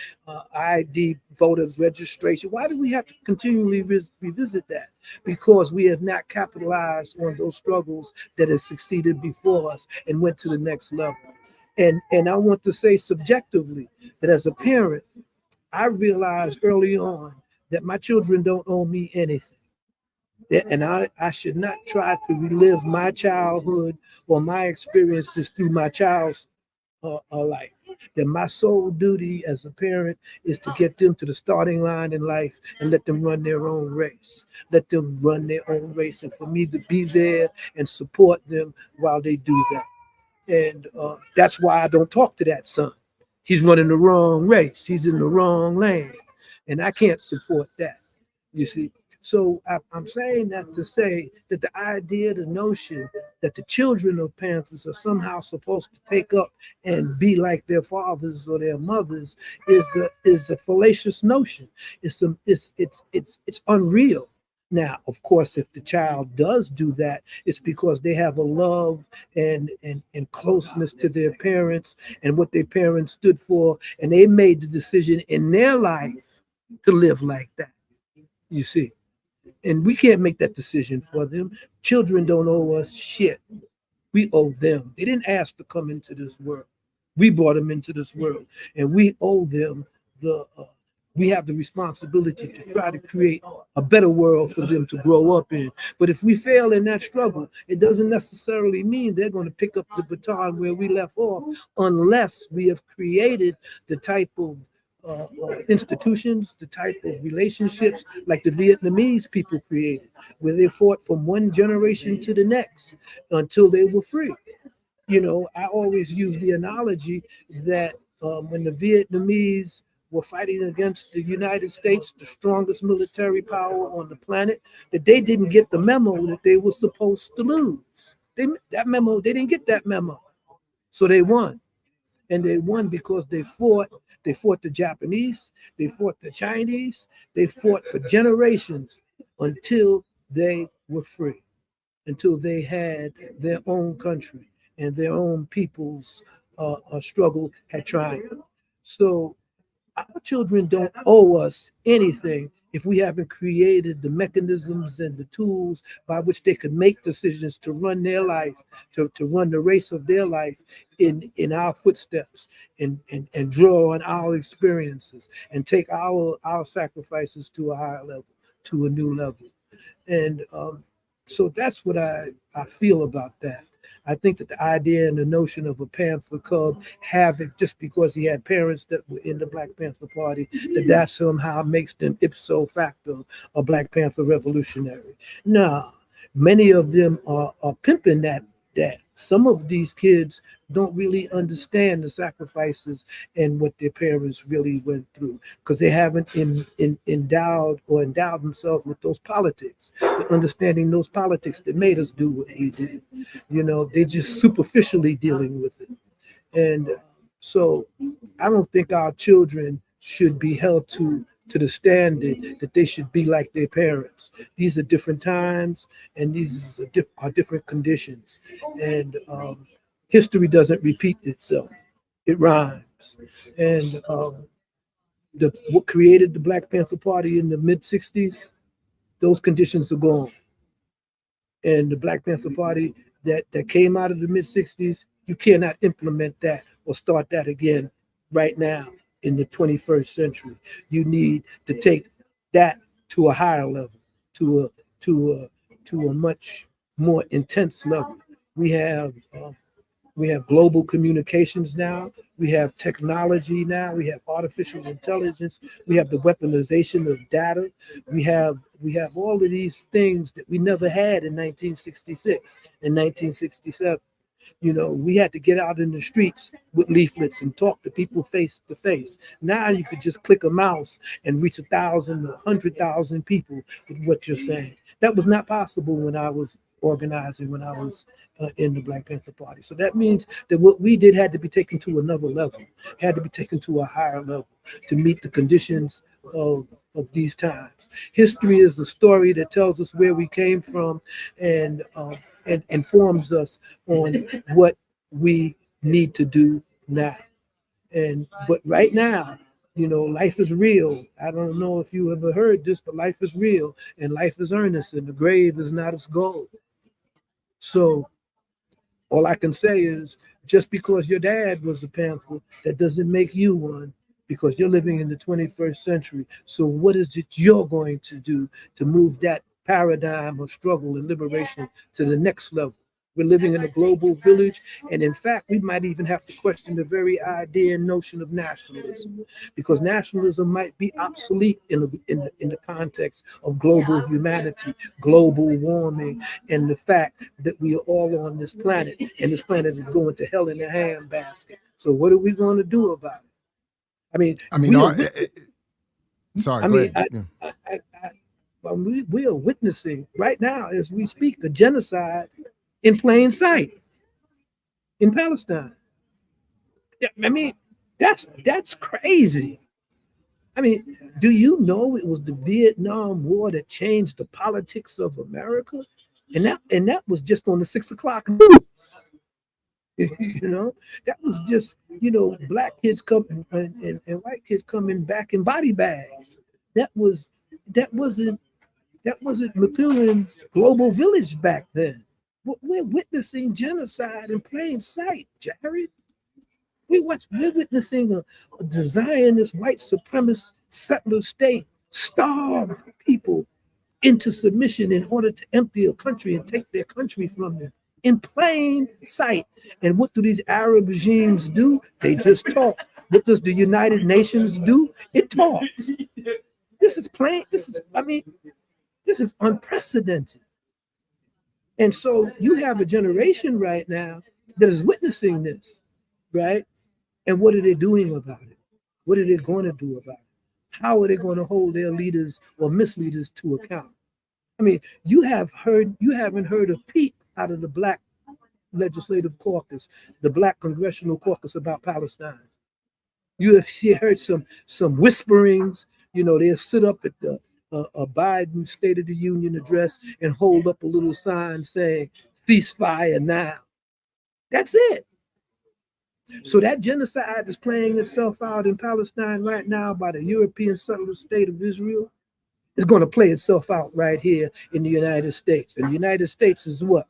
ID, voters registration? Why do we have to continually revisit that? Because we have not capitalized on those struggles that have succeeded before us and went to the next level. And I want to say subjectively that as a parent, I realized early on that my children don't owe me anything. And I should not try to relive my childhood or my experiences through my child's life. That my sole duty as a parent is to get them to the starting line in life and let them run their own race. Let them run their own race, and for me to be there and support them while they do that. And that's why I don't talk to that son. He's running the wrong race. He's in the wrong lane. And I can't support that, you see. So I'm saying that to say that the idea, the notion that the children of Panthers are somehow supposed to take up and be like their fathers or their mothers is a fallacious notion. It's unreal. Now, of course, if the child does do that, it's because they have a love and closeness to their parents and what their parents stood for, and they made the decision in their life to live like that, you see. And we can't make that decision for them. Children don't owe us shit. We owe them. They didn't ask to come into this world. We brought them into this world, and we owe them we have the responsibility to try to create a better world for them to grow up in. But if we fail in that struggle, it doesn't necessarily mean they're going to pick up the baton where we left off, unless we have created the type of institutions, the type of relationships like the Vietnamese people created, where they fought from one generation to the next until they were free. I always use the analogy that when the Vietnamese were fighting against the United States, the strongest military power on the planet, that they didn't get the memo that they were supposed to lose. They didn't get that memo. So they won. And they won because they fought the Japanese, they fought the Chinese, they fought for generations until they were free, until they had their own country and their own people's struggle had triumphed. So our children don't owe us anything if we haven't created the mechanisms and the tools by which they could make decisions to run their life, to run the race of their life in our footsteps, and draw on our experiences and take our sacrifices to a higher level, to a new level. And so that's what I feel about that. I think that the idea and the notion of a Panther cub havoc just because he had parents that were in the Black Panther Party, that somehow makes them ipso facto a Black Panther revolutionary. No, many of them are pimping that. Some of these kids don't really understand the sacrifices and what their parents really went through because they haven't endowed themselves with those politics, understanding those politics that made us do what we did. They're just superficially dealing with it. And so I don't think our children should be held to the standard that they should be like their parents. These are different times, and these are different conditions. And history doesn't repeat itself; it rhymes. And what created the Black Panther Party in the mid '60s, those conditions are gone. And the Black Panther Party that came out of the mid '60s, you cannot implement that or start that again right now. In the 21st century, you need to take that to a higher level, to a much more intense level. We have global communications now. We have technology now. We have artificial intelligence. We have the weaponization of data. We have all of these things that we never had in 1966 and 1967. We had to get out in the streets with leaflets and talk to people face to face. Now you could just click a mouse and reach 1,000 or 100,000 people with what you're saying. That was not possible when I was organizing, when I was in the Black Panther Party. So that means that what we did had to be taken to another level, had to be taken to a higher level to meet the conditions of these times. History is the story that tells us where we came from and informs us on what we need to do now. But right now, life is real. I don't know if you ever heard this, but life is real and life is earnest and the grave is not its goal. So all I can say is just because your dad was a Panther, that doesn't make you one, because you're living in the 21st century. So what is it you're going to do to move that paradigm of struggle and liberation to the next level? We're living in a global village, and in fact, we might even have to question the very idea and notion of nationalism, because nationalism might be obsolete in the context of global humanity, global warming, and the fact that we are all on this planet, and this planet is going to hell in a handbasket. So what are we going to do about it? We are witnessing right now as we speak a genocide in plain sight in Palestine. That's crazy. Do you know it was the Vietnam War that changed the politics of America? And that was just on the 6 o'clock news. That was just, black kids coming and white kids coming back in body bags. That wasn't McLuhan's global village back then. We're witnessing genocide in plain sight, Jared. We're witnessing a Zionist white supremacist settler state starve people into submission in order to empty a country and take their country from them in plain sight. And what do these Arab regimes do? They just talk. What does the United Nations do? It talks. This is plain. This is unprecedented. And so you have a generation right now that is witnessing this, right? And what are they doing about it? What are they going to do about it? How are they going to hold their leaders or misleaders to account? I mean, you haven't heard a peep out of the Black Legislative Caucus, the Black Congressional Caucus about Palestine. You have heard some whisperings. They'll sit up at the a Biden State of the Union address and hold up a little sign saying ceasefire now. That's it. So that genocide is playing itself out in Palestine right now by the European settler state of Israel. It's going to play itself out right here in the United States. And the United States is what?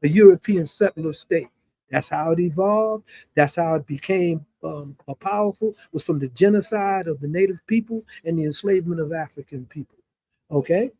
A European settler state. That's how it evolved. That's how it became powerful, was from the genocide of the native people and the enslavement of African people. Okay?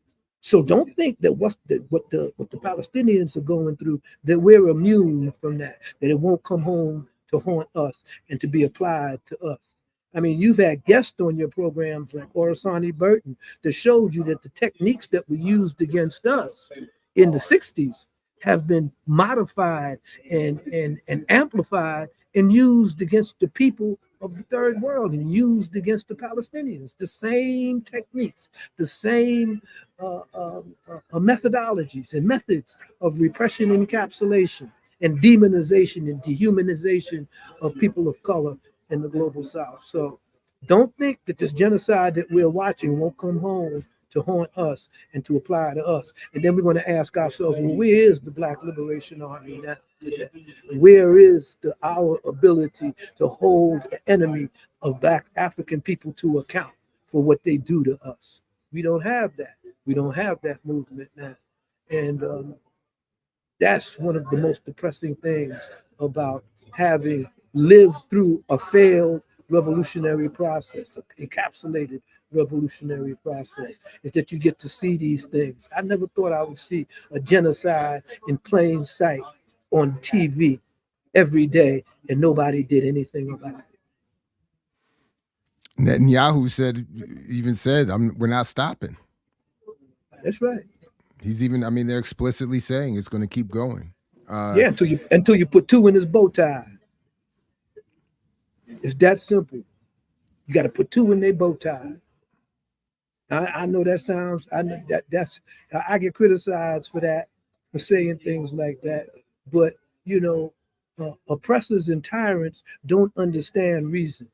So don't think that what the Palestinians are going through, that we're immune from that it won't come home to haunt us and to be applied to us. I mean, you've had guests on your programs like Orasani Burton that showed you that the techniques that were used against us in the 60s have been modified and amplified and used against the people of the third world and used against the Palestinians. The same techniques, the same methodologies and methods of repression, encapsulation, and demonization and dehumanization of people of color in the global South. So don't think that this genocide that we're watching won't come home to haunt us and to apply to us. And then we're going to ask ourselves, well, where is the Black Liberation Army now? Where is our ability to hold the enemy of Black African people to account for what they do to us? We don't have that. We don't have that movement now. And that's one of the most depressing things about having lived through a failed revolutionary process, encapsulated revolutionary process, is that you get to see these things. I never thought I would see a genocide in plain sight on TV every day, and nobody did anything about it. Netanyahu even said, we're not stopping. That's right. He's even, they're explicitly saying it's going to keep going. Yeah, until you put two in his bow tie. It's that simple. You got to put two in their bow tie. I know that sounds. I get criticized for that, for saying things like that. But oppressors and tyrants don't understand reason.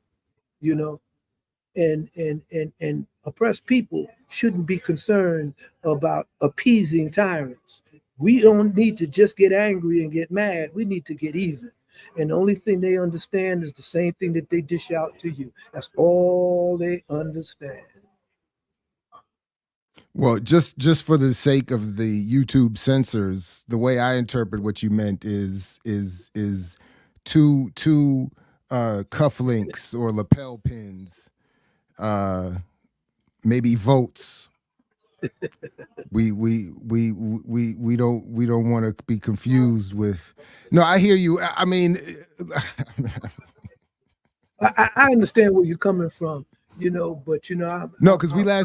And oppressed people shouldn't be concerned about appeasing tyrants. We don't need to just get angry and get mad. We need to get even. And the only thing they understand is the same thing that they dish out to you. That's all they understand. Well, just for the sake of the YouTube censors, the way I interpret what you meant is two cufflinks or lapel pins, maybe votes. We don't want to be confused with. No, I hear you. I mean, I understand where you're coming from, but no, because we the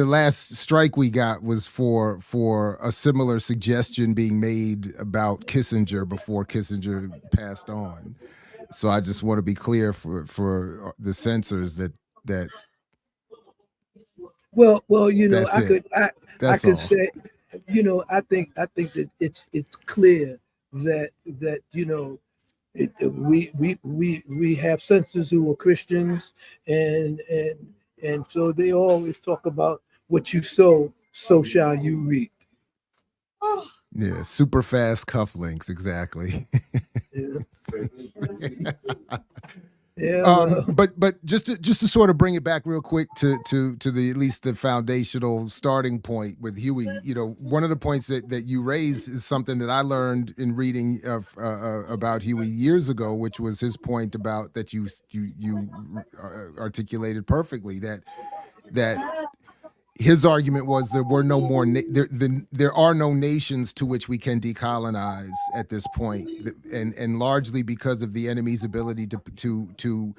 last strike we got was for a similar suggestion being made about Kissinger before Kissinger passed on. So I just want to be clear for the censors that. Well, I could say, I think that it's clear that we have censors who are Christians, and so they always talk about what you sow, so shall you reap. Yeah, super fast cufflinks, exactly. Yeah, well, But just to sort of bring it back real quick to the at least the foundational starting point with Huey, you know, one of the points that you raised is something that I learned in reading about Huey years ago, which was his point about that you articulated perfectly, that his argument was there were no more there are no nations to which we can decolonize at this point, and largely because of the enemy's ability to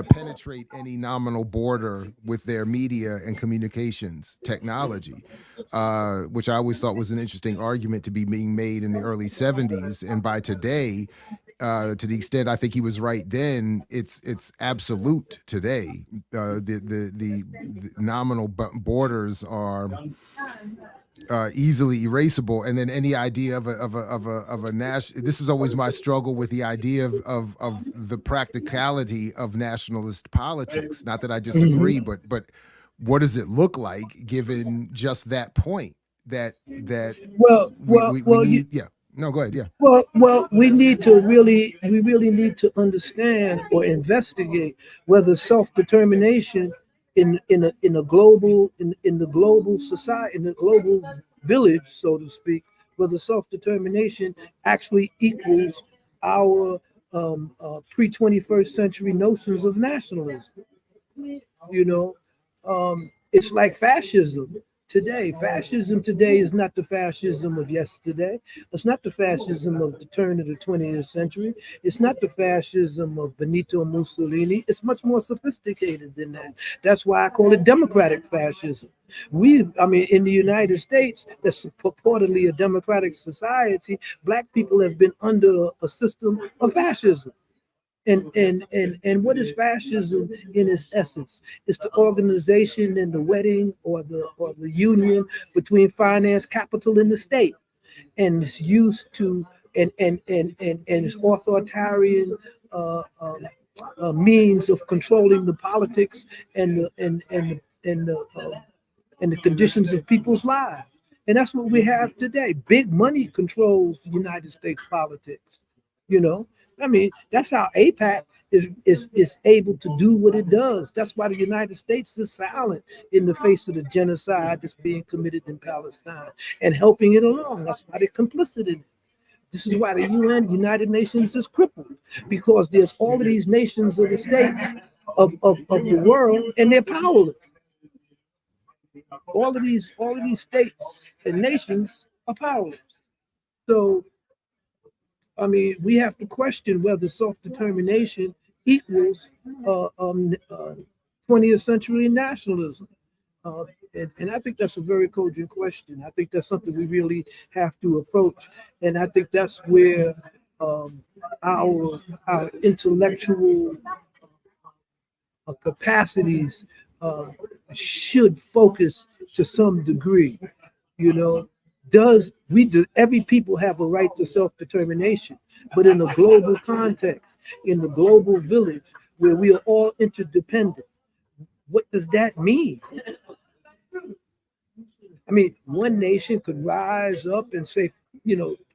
penetrate any nominal border with their media and communications technology, which I always thought was an interesting argument to be being made in the early 70s. And by today, to the extent I think he was right then, it's absolute today. The nominal borders are easily erasable, and then any idea of a national. This is always my struggle with the idea of the practicality of nationalist politics. Not that I disagree, but what does it look like given just that point that we need? Yeah. No, go ahead. Yeah. Well, we really need to understand or investigate whether self-determination in a global in the global society, in the global village, so to speak, whether self-determination actually equals our pre-21st century notions of nationalism. You know, it's like fascism today. Fascism today is not the fascism of yesterday. It's not the fascism of the turn of the 20th century. It's not the fascism of Benito Mussolini. It's much more sophisticated than that. That's why I call it democratic fascism. In the United States, that's purportedly a democratic society, Black people have been under a system of fascism. And what is fascism in its essence? It's the organization and the wedding or the union between finance, capital, and the state, and it's used to and its authoritarian means of controlling the politics and the conditions of people's lives. And that's what we have today. Big money controls United States politics. That's how APAC is able to do what it does. That's why the United States is silent in the face of the genocide that's being committed in Palestine and helping it along. That's why they're complicit in it. This is why the UN, United Nations, is crippled, because there's all of these nations of the state of the world, and they're powerless. All of these states and nations are powerless. So we have to question whether self-determination equals 20th century nationalism. And I think that's a very cogent question. I think that's something we really have to approach. And I think that's where our intellectual capacities should focus to some degree. Every people have a right to self-determination, but in a global context, in the global village where we are all interdependent, what does that mean? One nation could rise up and say,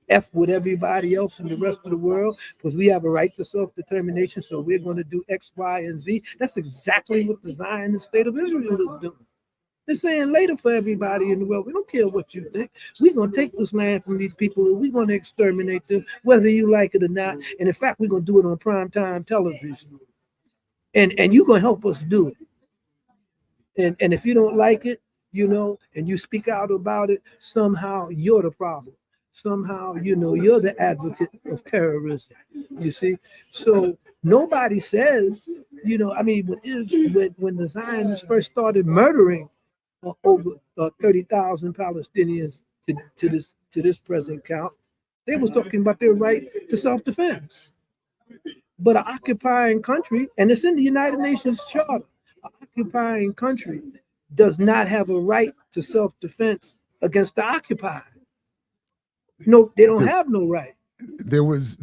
F with everybody else in the rest of the world because we have a right to self-determination, so we're going to do X, Y, and Z. That's exactly what the Zionist state of Israel is doing. They're saying later for everybody in the world, we don't care what you think. We're going to take this land from these people and we're going to exterminate them, whether you like it or not. And in fact, we're going to do it on primetime television. And you're going to help us do it. And if you don't like it, and you speak out about it, somehow you're the problem. Somehow, you're the advocate of terrorism, you see? So nobody says, when the Zionists first started murdering over 30,000 Palestinians to this present count, they was talking about their right to self-defense. But an occupying country, and it's in the United Nations Charter, an occupying country does not have a right to self-defense against the occupied. No, they don't have no right. There was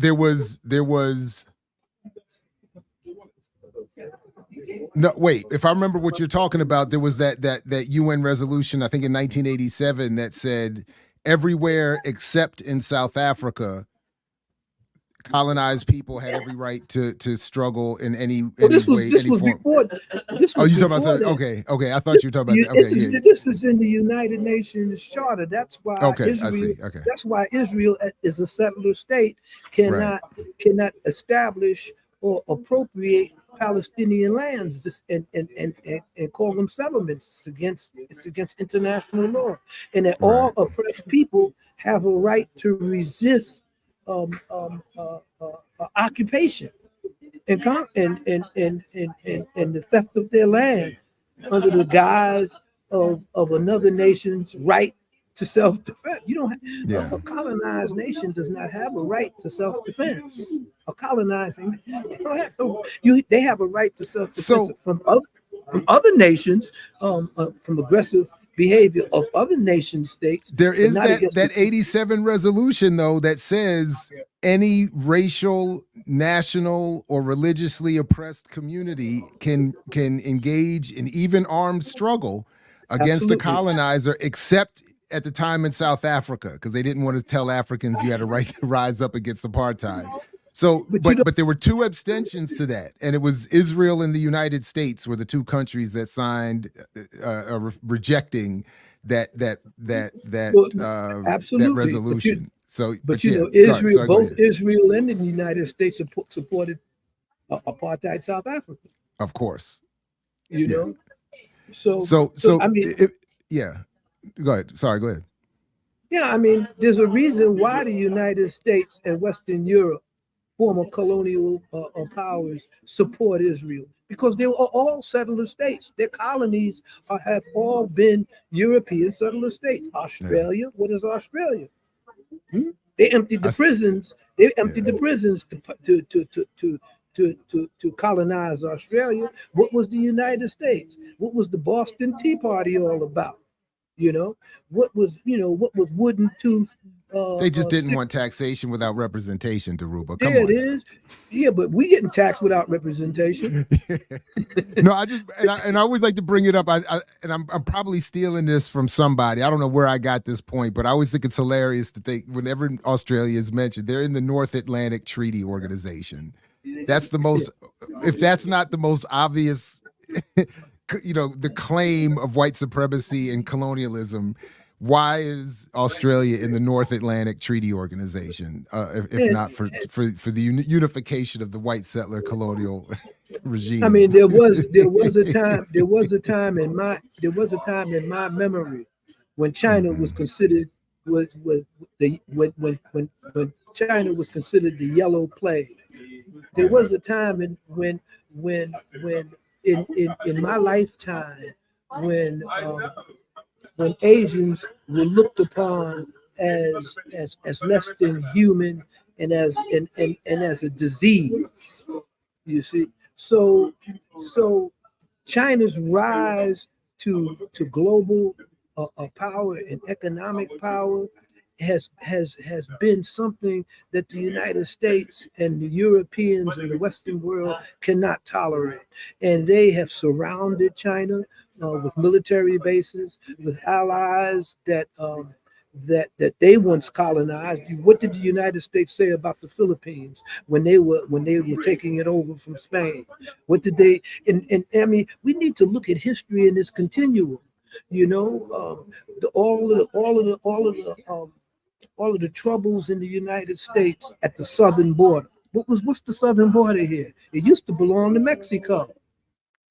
no, wait, if I remember what you're talking about, there was that UN resolution, I think in 1987, that said everywhere except in South Africa, colonized people had every right to struggle in any This way, was any form. before. This Oh, was you talking about before something? that. Okay. I thought you were talking about that. Okay, yeah. This is in the United Nations Charter. That's why Okay, Israel. I see. Okay. That's why Israel is a settler state. Right. Cannot establish or appropriate Palestinian lands and call them settlements. It's against international law, and that all Right. oppressed people have a right to resist occupation and the theft of their land under the guise of another nation's right to self-defense. You don't have, a colonized nation does not have a right to self-defense. A colonizing they don't have they have a right to self-defense from other nations, from aggressive behavior of other nation states. There is that 87 resolution though that says any racial, national, or religiously oppressed community can engage in even armed struggle against a colonizer, except at the time in South Africa, because they didn't want to tell Africans you had a right to rise up against apartheid. So, but there were two abstentions to that, and it was Israel and the United States were the two countries that signed rejecting that resolution. Israel, both Israel and the United States supported apartheid South Africa. Of course, you know. So I mean, Go ahead. Sorry, go ahead. Yeah, I mean, there's a reason why the United States and Western Europe, former colonial powers, support Israel, because they were all settler states. Their colonies have all been European settler states. Australia, what is Australia? They emptied the prisons. They emptied the prisons to colonize Australia. What was the United States? What was the Boston Tea Party all about? You know, what was wooden tooth? They just didn't want taxation without representation, Dhoruba. Come on. It is. Yeah, but we getting taxed without representation. No, I always like to bring it up. I'm probably stealing this from somebody. I don't know where I got this point, but I always think it's hilarious to think whenever Australia is mentioned, they're in the North Atlantic Treaty Organization. That's the most, if that's not the most obvious, the claim of white supremacy and colonialism. Why is Australia in the North Atlantic Treaty Organization, if not for the unification of the white settler colonial regime? I mean, there was a time in my memory when China was considered when China was considered the yellow plague. There was a time when in my lifetime when Asians were looked upon as less than human and as a disease, you see. So China's rise to global power and economic power has been something that the United States and the Europeans and the Western world cannot tolerate. And they have surrounded China with military bases, with allies that they once colonized. What did the United States say about the Philippines when they were taking it over from Spain? What did they? And I mean, we need to look at history in this continuum. You know, all of the troubles in the United States at the southern border. What's the southern border here? It used to belong to Mexico.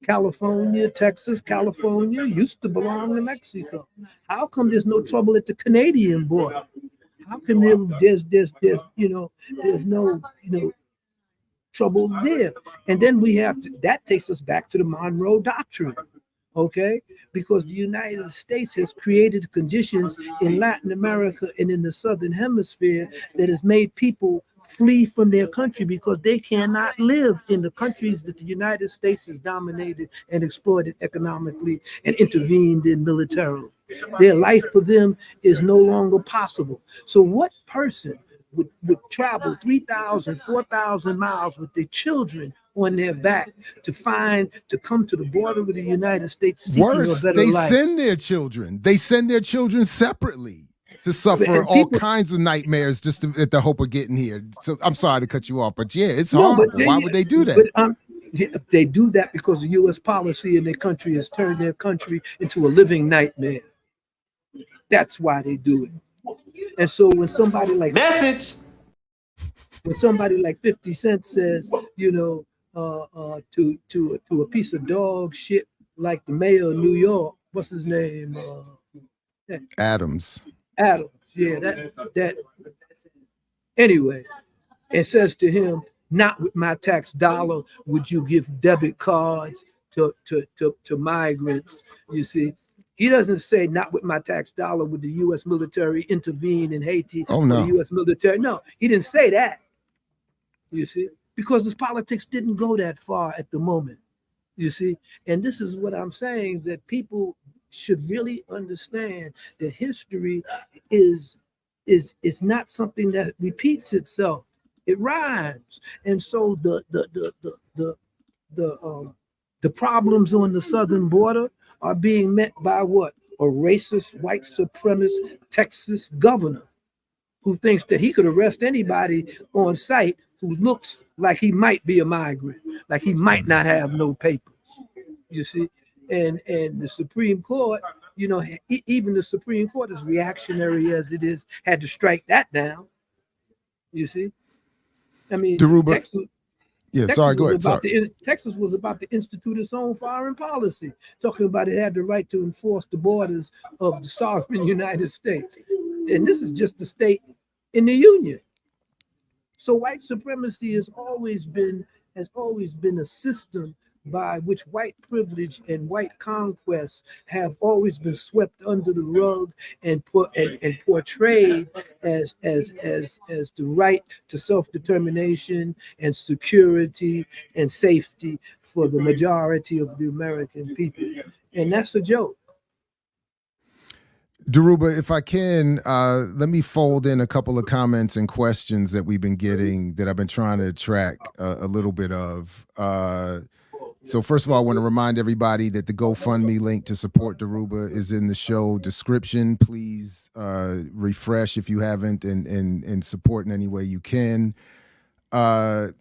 California, Texas, California used to belong to Mexico. How come there's no trouble at the Canadian border? How come there's no trouble there? And then that takes us back to the Monroe Doctrine. Okay, because the United States has created conditions in Latin America and in the Southern Hemisphere that has made people flee from their country because they cannot live in the countries that the United States has dominated and exploited economically and intervened in militarily. Their life for them is no longer possible. So what person would travel 3,000, 4,000 miles with their children on their back to come to the border with the United States seeking a better life? They send their children. They send their children separately to suffer And all people, kinds of nightmares just at the hope of getting here. So I'm sorry to cut you off, but yeah, it's no, horrible. Why would they do that? But they do that because the U.S. policy in their country has turned their country into a living nightmare. That's why they do it. And so when somebody like 50 Cent says, you know, to a piece of dog shit like the mayor of New York, what's his name? Adams. Yeah, that. Anyway, it says to him, "Not with my tax dollar would you give debit cards to migrants." You see, he doesn't say, "Not with my tax dollar would the U.S. military intervene in Haiti." Oh no, the U.S. military. No, he didn't say that. You see, because his politics didn't go that far at the moment. You see, and this is what I'm saying, that people should really understand that history is not something that repeats itself. It rhymes, and so the problems on the southern border are being met by what? A racist, white supremacist Texas governor who thinks that he could arrest anybody on sight who looks like he might be a migrant, like he might not have no papers. You see, and the Supreme Court, you know, even the Supreme Court, as reactionary as it is, had to strike that down. You see, I mean, Dhoruba, Texas, yeah, sorry, go ahead. Texas was about to institute its own foreign policy, talking about it had the right to enforce the borders of the sovereign United States. And this is just a state in the Union. So white supremacy has always been a system by which white privilege and white conquest have always been swept under the rug and portrayed as the right to self-determination and security and safety for the majority of the American people. And that's a joke. Dhoruba, if I can, let me fold in a couple of comments and questions that we've been getting that I've been trying to track a little bit of. So first of all, I want to remind everybody that the GoFundMe link to support Dhoruba is in the show description. Please refresh if you haven't and support in any way you can. Let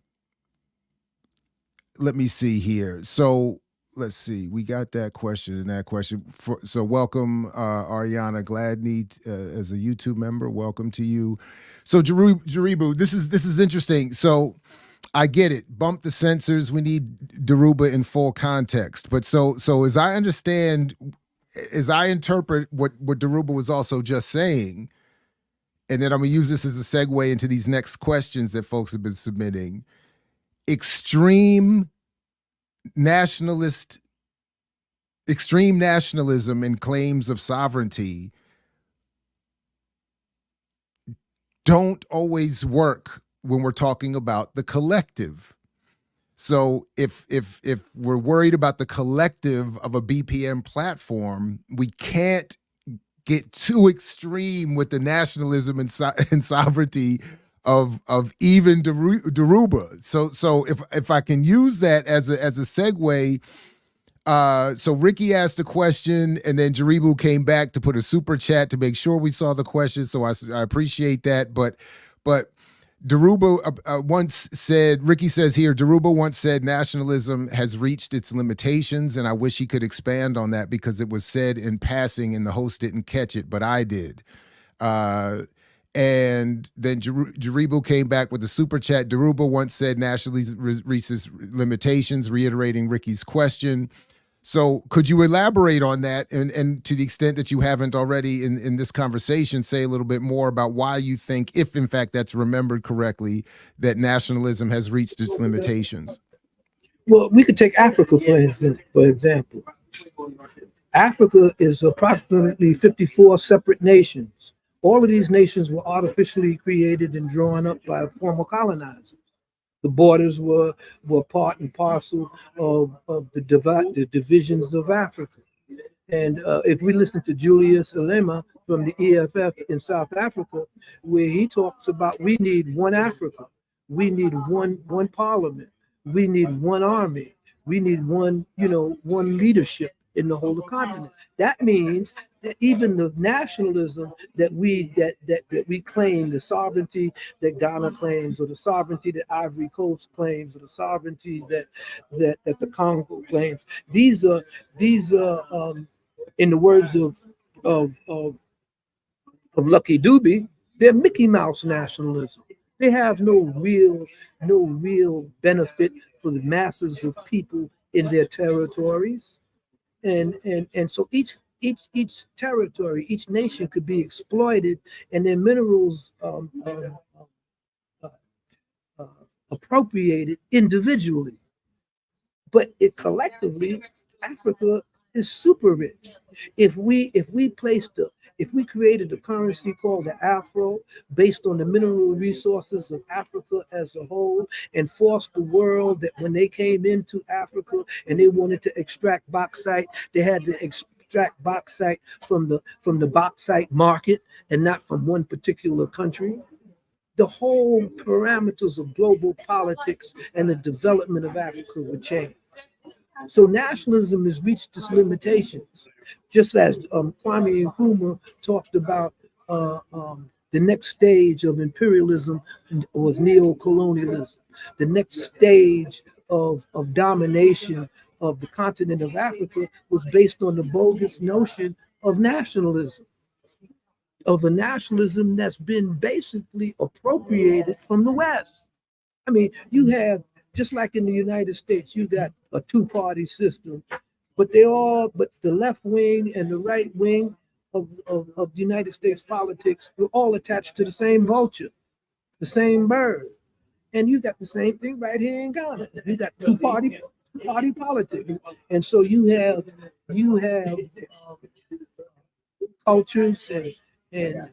me see here. So let's see. We got that question and that question. So welcome, Ariana Gladney, as a YouTube member. Welcome to you. So Dhoruba, this is interesting. So I get it. Bump the censors. We need Dhoruba in full context. But so as I understand, as I interpret what Dhoruba was also just saying, and then I'm gonna use this as a segue into these next questions that folks have been submitting. Extreme nationalism and claims of sovereignty don't always work when we're talking about the collective. So if we're worried about the collective of a BPM platform, we can't get too extreme with the nationalism and sovereignty of even Dhoruba. So if I can use that as a segue. So Ricky asked a question, and then Jaribu came back to put a super chat to make sure we saw the question. So I appreciate that. But Dhoruba once said, Ricky says here, Dhoruba once said nationalism has reached its limitations, and I wish he could expand on that because it was said in passing and the host didn't catch it, but I did. And then Jaribu came back with a super chat. Dhoruba once said nationalism reached its limitations, reiterating Ricky's question. So could you elaborate on that, and to the extent that you haven't already in this conversation, say a little bit more about why you think, if in fact that's remembered correctly, that nationalism has reached its limitations? Well, we could take Africa, for example. Africa is approximately 54 separate nations. All of these nations were artificially created and drawn up by former colonizers. The borders were part and parcel of the divisions of Africa. And if we listen to Julius Malema from the EFF in South Africa, where he talks about we need one Africa, we need one parliament, we need one army, we need one leadership in the whole continent. That means even the nationalism that we claim, the sovereignty that Ghana claims, or the sovereignty that Ivory Coast claims, or the sovereignty that the Congo claims. These are in the words of Lucky Dube, they're Mickey Mouse nationalism. They have no real benefit for the masses of people in their territories, and so each territory, each nation could be exploited, and their minerals appropriated individually. But it collectively, Africa is super rich. If we created a currency called the Afro based on the mineral resources of Africa as a whole, and forced the world that when they came into Africa and they wanted to extract bauxite, they had to extract bauxite from the bauxite market and not from one particular country, the whole parameters of global politics and the development of Africa would change. So nationalism has reached its limitations, just as Kwame Nkrumah talked about the next stage of imperialism was neo-colonialism. The next stage of domination of the continent of Africa was based on the bogus notion of nationalism, of a nationalism that's been basically appropriated from the West. I mean, you have, just like in the United States, you got a two-party system, but the left wing and the right wing of the United States politics are all attached to the same vulture, the same bird. And you got the same thing right here in Ghana. You got two-party politics. And so you have cultures and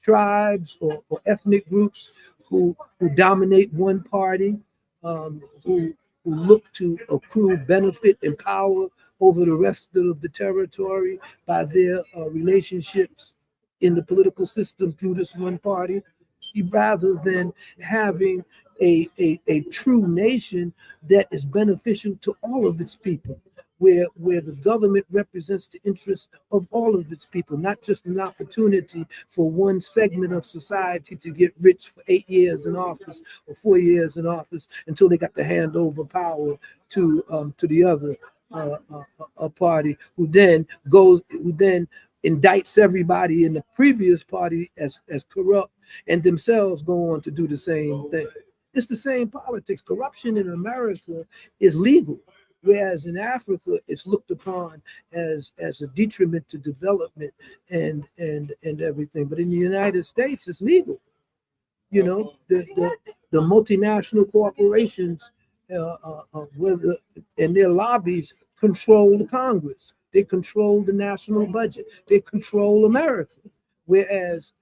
tribes or ethnic groups who dominate one party, who look to accrue benefit and power over the rest of the territory by their relationships in the political system through this one party, rather than having a true nation that is beneficial to all of its people, where the government represents the interests of all of its people, not just an opportunity for one segment of society to get rich for 8 years in office or 4 years in office until they got to hand over power to the other party, who then indicts everybody in the previous party as corrupt, and themselves go on to do the same thing. It's the same politics. Corruption in America is legal, whereas in Africa it's looked upon as a detriment to development and everything. But in the United States, it's legal. You know, the multinational corporations and their lobbies control the Congress. They control the national budget. They control America. Whereas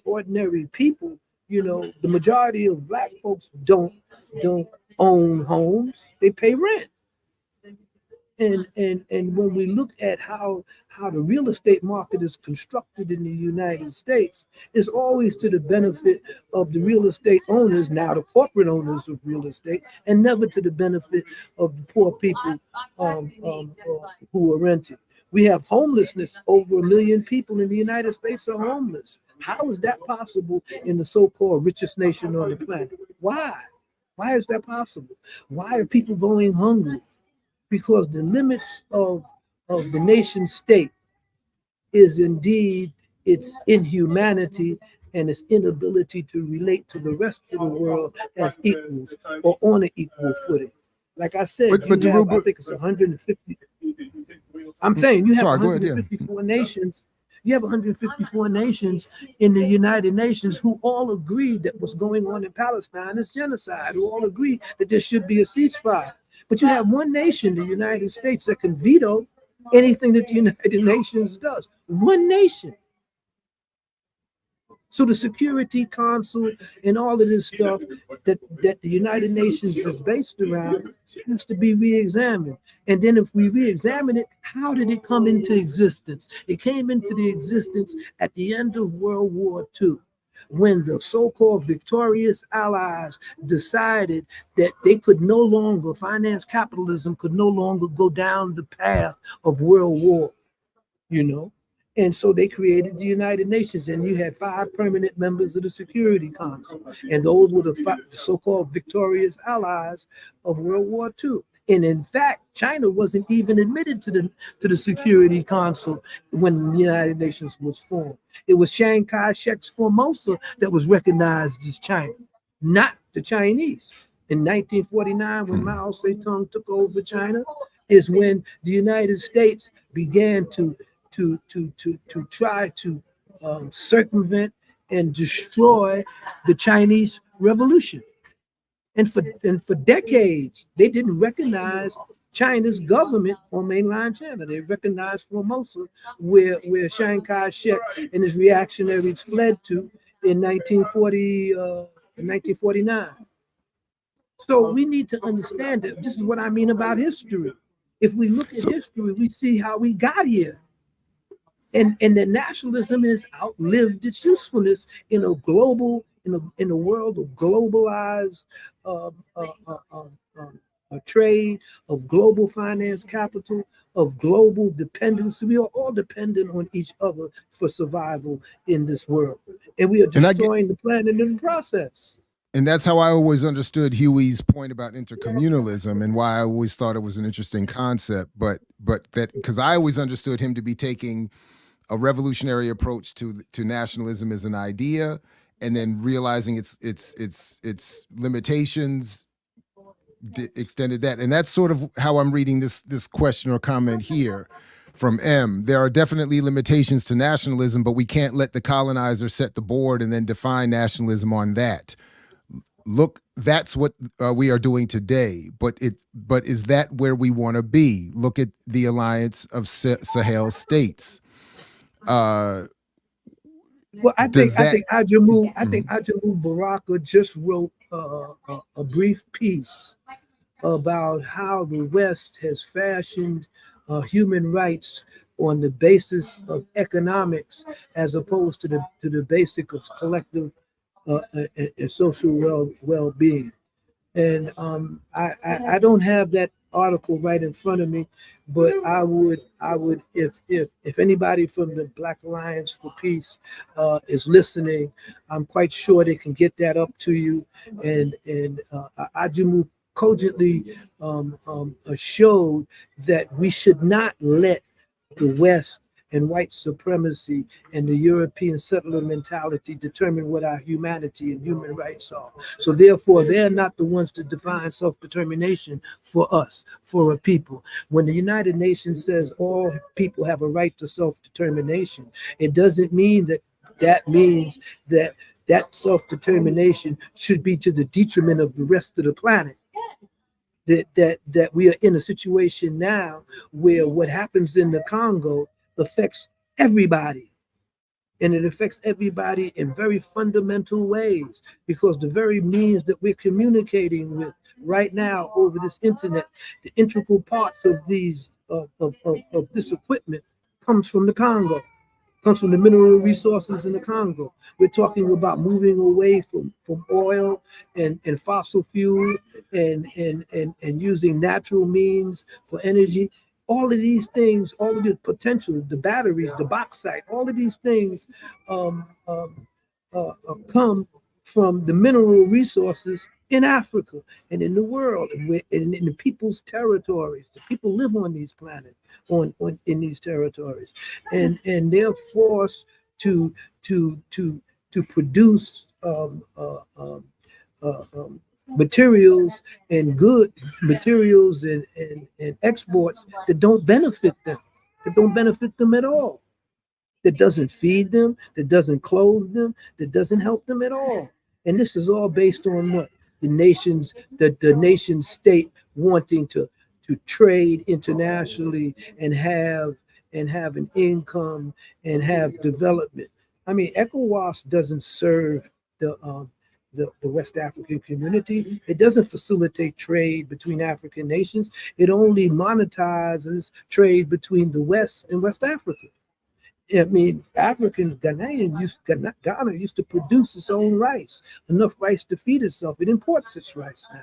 ordinary people, you know, the majority of Black folks don't own homes. They pay rent. And when we look at how the real estate market is constructed in the United States, it's always to the benefit of the real estate owners, now the corporate owners of real estate, and never to the benefit of the poor people who are renting. We have homelessness. Over 1 million people in the United States are homeless. How is that possible in the so-called richest nation on the planet? Why? Why is that possible? Why are people going hungry? Because the limits of the nation state is indeed its inhumanity and its inability to relate to the rest of the world as equals or on an equal footing. Like I said, I think it's 150. I'm saying you have 154 nations. You have 154 nations in the United Nations who all agreed that what's going on in Palestine is genocide, who all agreed that there should be a ceasefire. But you have one nation, the United States, that can veto anything that the United Nations does. One nation. So the Security Council and all of this stuff that the United Nations is based around has to be re-examined. And then if we re-examine it, how did it come into existence? It came into the existence at the end of World War II, when the so-called victorious allies decided that they could no longer, finance capitalism could no longer go down the path of world war, you know. And so they created the United Nations, and you had 5 permanent members of the Security Council. And those were the so-called victorious allies of World War II. And in fact, China wasn't even admitted to the Security Council when the United Nations was formed. It was Chiang Kai-shek's Formosa that was recognized as China, not the Chinese. In 1949, when Mao Zedong took over China, is when the United States began to try to circumvent and destroy the Chinese Revolution. And for decades, they didn't recognize China's government on mainland China. They recognized Formosa, where Chiang Kai-shek and his reactionaries fled to in 1949. So we need to understand that this is what I mean about history. If we look at history, we see how we got here. And that nationalism has outlived its usefulness in a global, in a world of globalized trade, of global finance capital, of global dependency. We are all dependent on each other for survival in this world. And we are destroying the planet in the process. And that's how I always understood Huey's point about intercommunalism and why I always thought it was an interesting concept. But that, because I always understood him to be taking a revolutionary approach to nationalism as an idea, and then realizing its limitations, extended that. And that's sort of how I'm reading this question or comment here from M. There are definitely limitations to nationalism, but we can't let the colonizer set the board and then define nationalism on that. Look, that's what we are doing today. But is that where we want to be? Look at the alliance of Sahel states. Well, I think iMWiL Baraka just wrote a brief piece about how the West has fashioned human rights on the basis of economics, as opposed to the basic of collective and social well-being. And I don't have that article right in front of me, but I would if anybody from the Black Alliance for Peace is listening, I'm quite sure they can get that up to you. And iMWiL cogently showed that we should not let the West and white supremacy and the European settler mentality determine what our humanity and human rights are. So therefore, they're not the ones to define self-determination for us, for a people. When the United Nations says all people have a right to self-determination, it doesn't mean that means that self-determination should be to the detriment of the rest of the planet. That we are in a situation now where what happens in the Congo affects everybody. And it affects everybody in very fundamental ways, because the very means that we're communicating with right now over this internet, the integral parts of these of this equipment comes from the Congo, comes from the mineral resources in the Congo. We're talking about moving away from oil and fossil fuel and using natural means for energy. All of these things, all of the potential, the batteries, the bauxite, all of these things come from the mineral resources in Africa and in the world, and in the people's territories. The people live on these planets, in these territories, and they're forced to produce materials and good materials and exports that don't benefit them, at all, that doesn't feed them, that doesn't clothe them, that doesn't help them at all. And this is all based on what? The nation state wanting to trade internationally and have an income and have development. I mean, ECOWAS doesn't serve the West African community. It doesn't facilitate trade between African nations. It only monetizes trade between the West and West Africa. I mean, Ghana used to produce its own rice, enough rice to feed itself. It imports its rice now.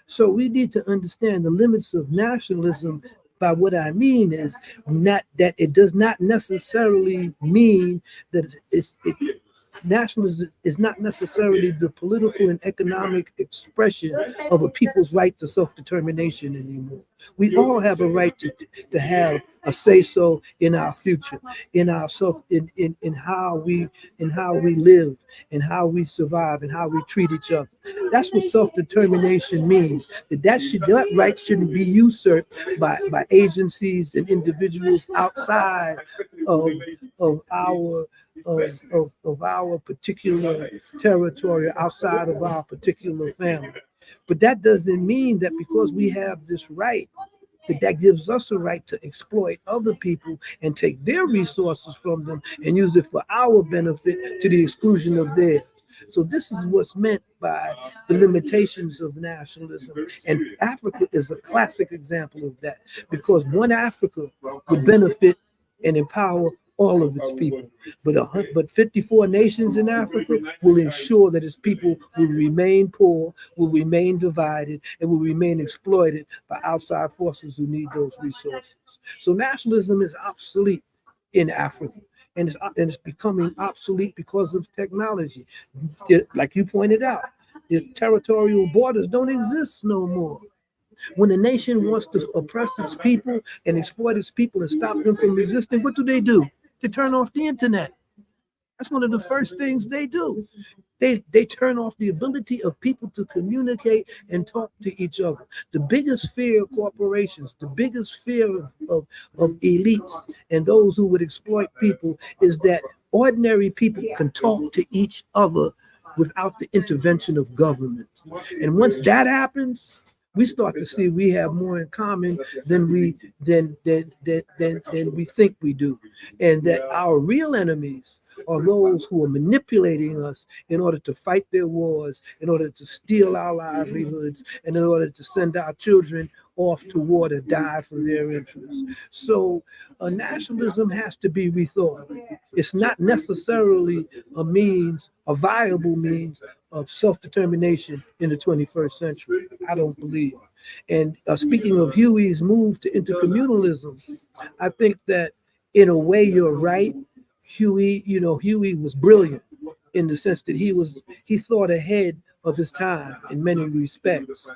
So we need to understand the limits of nationalism by what I mean is not that it does not necessarily mean that nationalism is not necessarily the political and economic expression of a people's right to self-determination anymore. We all have a right to have a say-so in our future, in our in how we live, and how we survive, and how we treat each other. That's what self-determination means. That right shouldn't be usurped by agencies and individuals outside of our of our particular territory, outside of our particular family. But that doesn't mean that because we have this right, that gives us a right to exploit other people and take their resources from them and use it for our benefit to the exclusion of theirs. So this is what's meant by the limitations of nationalism. And Africa is a classic example of that, because one Africa would benefit and empower all of its people. But 54 nations in Africa will ensure that its people will remain poor, will remain divided, and will remain exploited by outside forces who need those resources. So nationalism is obsolete in Africa. And it's becoming obsolete because of technology. Like you pointed out, the territorial borders don't exist no more. When a nation wants to oppress its people and exploit its people and stop them from resisting, what do? They turn off the internet. That's one of the first things they do. They turn off the ability of people to communicate and talk to each other. The biggest fear of corporations, the biggest fear of elites and those who would exploit people is that ordinary people can talk to each other without the intervention of government. And once that happens, we start to see we have more in common than we think we do, and that our real enemies are those who are manipulating us in order to fight their wars, in order to steal our livelihoods, and in order to send our children off to war to die for their interests. So nationalism has to be rethought. It's not necessarily a viable means of self-determination in the 21st century. I don't believe. And speaking of Huey's move to intercommunalism, I think that in a way you're right. Huey was brilliant in the sense that he thought ahead of his time in many respects.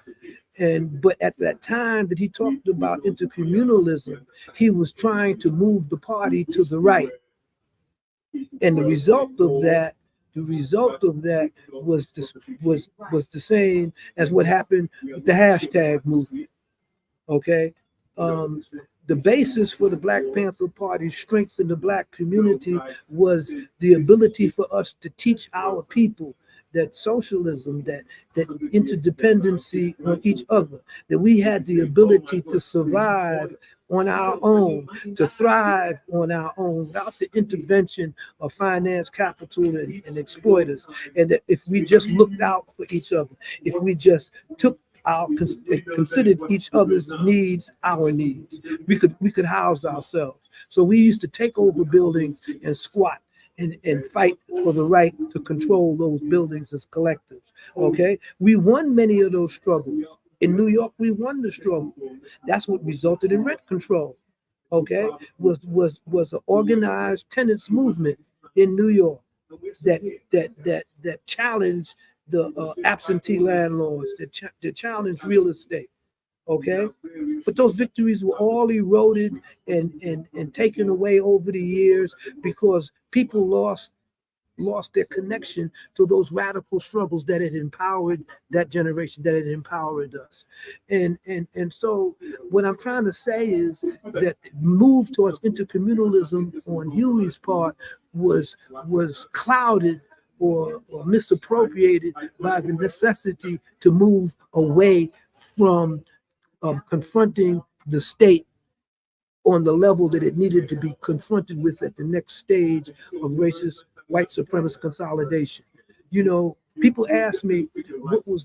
But at that time that he talked about intercommunalism, he was trying to move the party to the right. And the result of that was the same as what happened with the hashtag movement. Okay. The basis for the Black Panther Party's strength in the Black community was the ability for us to teach our people that socialism, that interdependency on each other, that we had the ability to survive on our own, to thrive on our own without the intervention of finance, capital, and exploiters. And that if we just looked out for each other, if we just considered each other's needs our needs, we could house ourselves. So we used to take over buildings and squat and fight for the right to control those buildings as collectives. Okay, we won many of those struggles. In New York, we won the struggle. That's what resulted in rent control. Okay, was an organized tenants movement in New York that challenged the absentee landlords, that challenged real estate. Okay, but those victories were all eroded and taken away over the years because people lost their connection to those radical struggles that had empowered that generation, that had empowered us. And so what I'm trying to say is that move towards intercommunalism on Huey's part was clouded or misappropriated by the necessity to move away from confronting the state on the level that it needed to be confronted with at the next stage of racist white supremacist consolidation. People ask me what was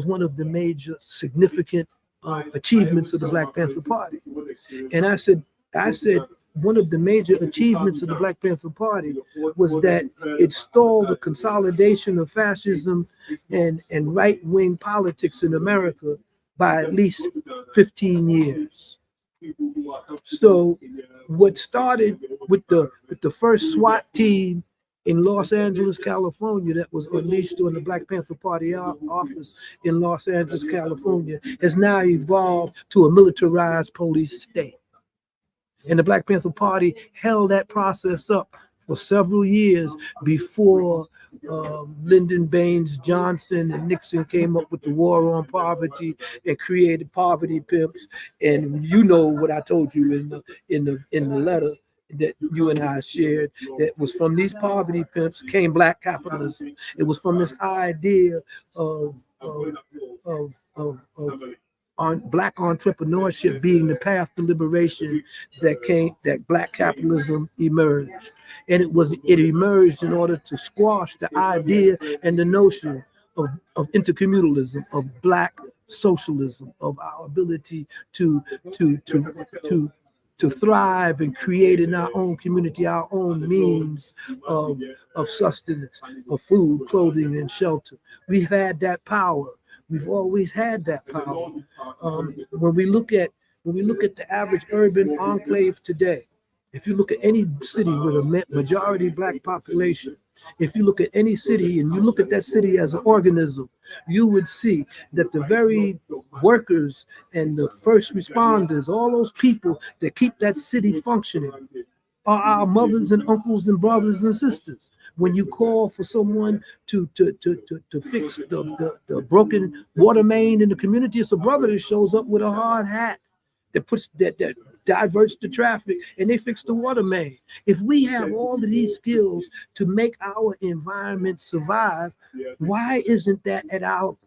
one of the major significant achievements of the Black Panther Party, and I said one of the major achievements of the Black Panther Party was that it stalled the consolidation of fascism and right-wing politics in America by at least 15 years. So what started with the first SWAT team in Los Angeles, California, that was unleashed during the Black Panther Party office in Los Angeles, California, has now evolved to a militarized police state. And the Black Panther Party held that process up for several years before Lyndon Baines Johnson and Nixon came up with the war on poverty and created poverty pimps. And you know what I told you in the letter that you and I shared, that was from these poverty pimps came Black capitalism. It was from this idea of on Black entrepreneurship being the path to liberation that Black capitalism emerged. And it emerged in order to squash the idea and the notion of intercommunalism, of Black socialism, of our ability to thrive and create in our own community, our own means of sustenance, of food, clothing, and shelter. We've had that power. We've always had that power. When we look at the average urban enclave today, if you look at any city with a majority Black population, if you look at any city and you look at that city as an organism, you would see that the very workers and the first responders, all those people that keep that city functioning, are our mothers and uncles and brothers and sisters. When you call for someone to fix the broken water main in the community, it's a brother that shows up with a hard hat that diverts the traffic, and they fix the water main. If we have all of these skills to make our environment survive, why isn't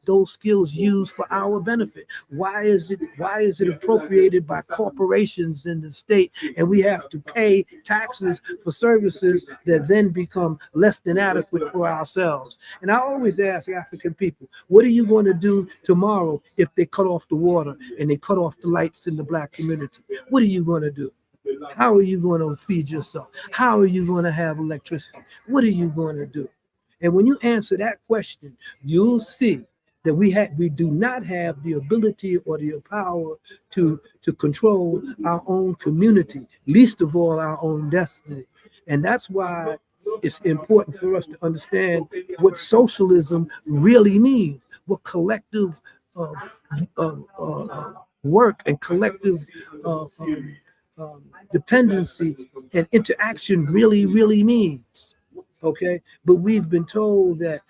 those skills used for our benefit? Why is it appropriated by corporations in the state, and we have to pay taxes for services that then become less than adequate for ourselves? And I always ask African people, what are you going to do tomorrow if they cut off the water and they cut off the lights in the Black community? What are you going to do? How are you going to feed yourself? How are you going to have electricity? What are you going to do? And when you answer that question, you'll see that we do not have the ability or the power to control our own community, least of all our own destiny. And that's why it's important for us to understand what socialism really means, what collective work and collective dependency and interaction really means. Okay, but we've been told that,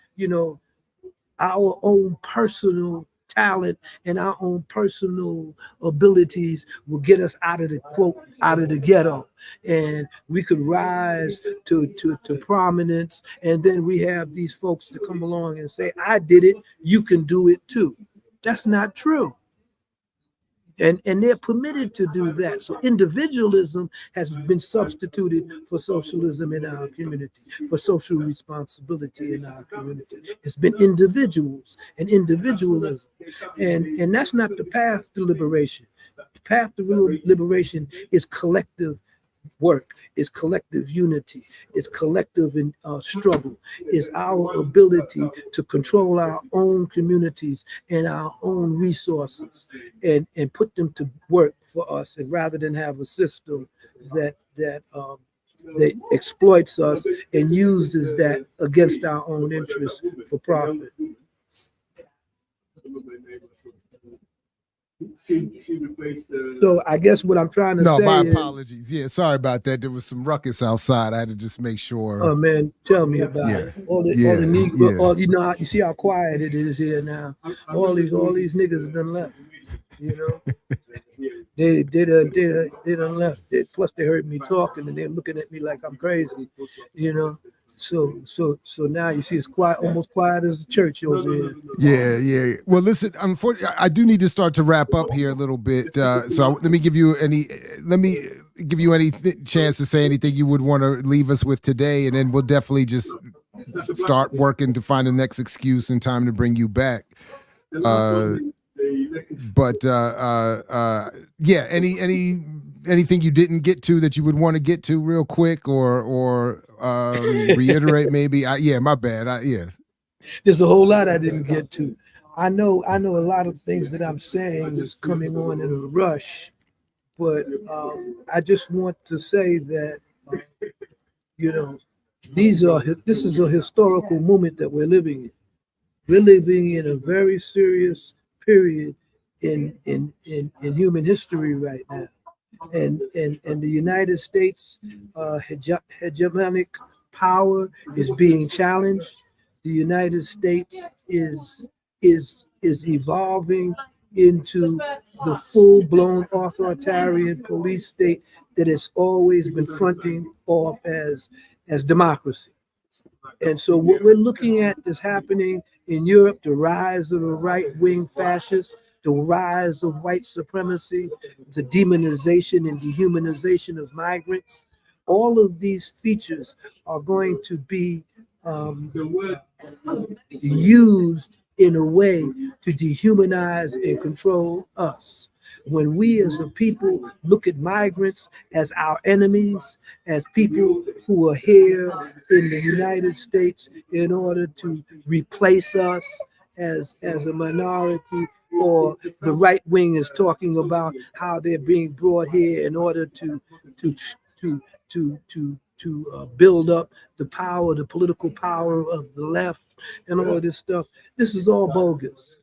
our own personal talent and our own personal abilities will get us out of the ghetto, and we could rise to prominence. And then we have these folks that come along and say, I did it, you can do it too. That's not true. And they're permitted to do that. So individualism has been substituted for socialism in our community, for social responsibility in our community. It's been individuals and individualism. And that's not the path to liberation. The path to real liberation is collective work, is collective unity, is collective struggle, is our ability to control our own communities and our own resources and put them to work for us, and rather than have a system that exploits us and uses that against our own interests for profit. So I guess what I'm trying to say my is, apologies. Yeah, sorry about that. There was some ruckus outside. I had to just make sure. Oh man, tell me about it. All the Negro, you see how quiet it is here now. All these niggas done left. They done left. Plus they heard me talking and they're looking at me like I'm crazy. So now you see it's quiet, almost quiet as a church over here. Yeah. Well, listen, unfortunately, I do need to start to wrap up here a little bit. So let me give you any chance to say anything you would want to leave us with today, and then we'll definitely just start working to find the next excuse and time to bring you back. Anything you didn't get to that you would want to get to real quick, or reiterate maybe? My bad. There's a whole lot I didn't get to. I know a lot of things that I'm saying is coming on in a rush, but I just want to say that you know this is a historical moment that we're living in. We're living in a very serious period in human history right now. And the United States hegemonic power is being challenged. The United States is evolving into the full-blown authoritarian police state that it's always been fronting off as democracy. And so what we're looking at is happening in Europe, the rise of the right-wing fascists, the rise of white supremacy, the demonization and dehumanization of migrants. All of these features are going to be used in a way to dehumanize and control us. When we as a people look at migrants as our enemies, as people who are here in the United States in order to replace us as a minority, or the right wing is talking about how they're being brought here in order to build up the power, the political power of the left, and all of this stuff. This is all bogus.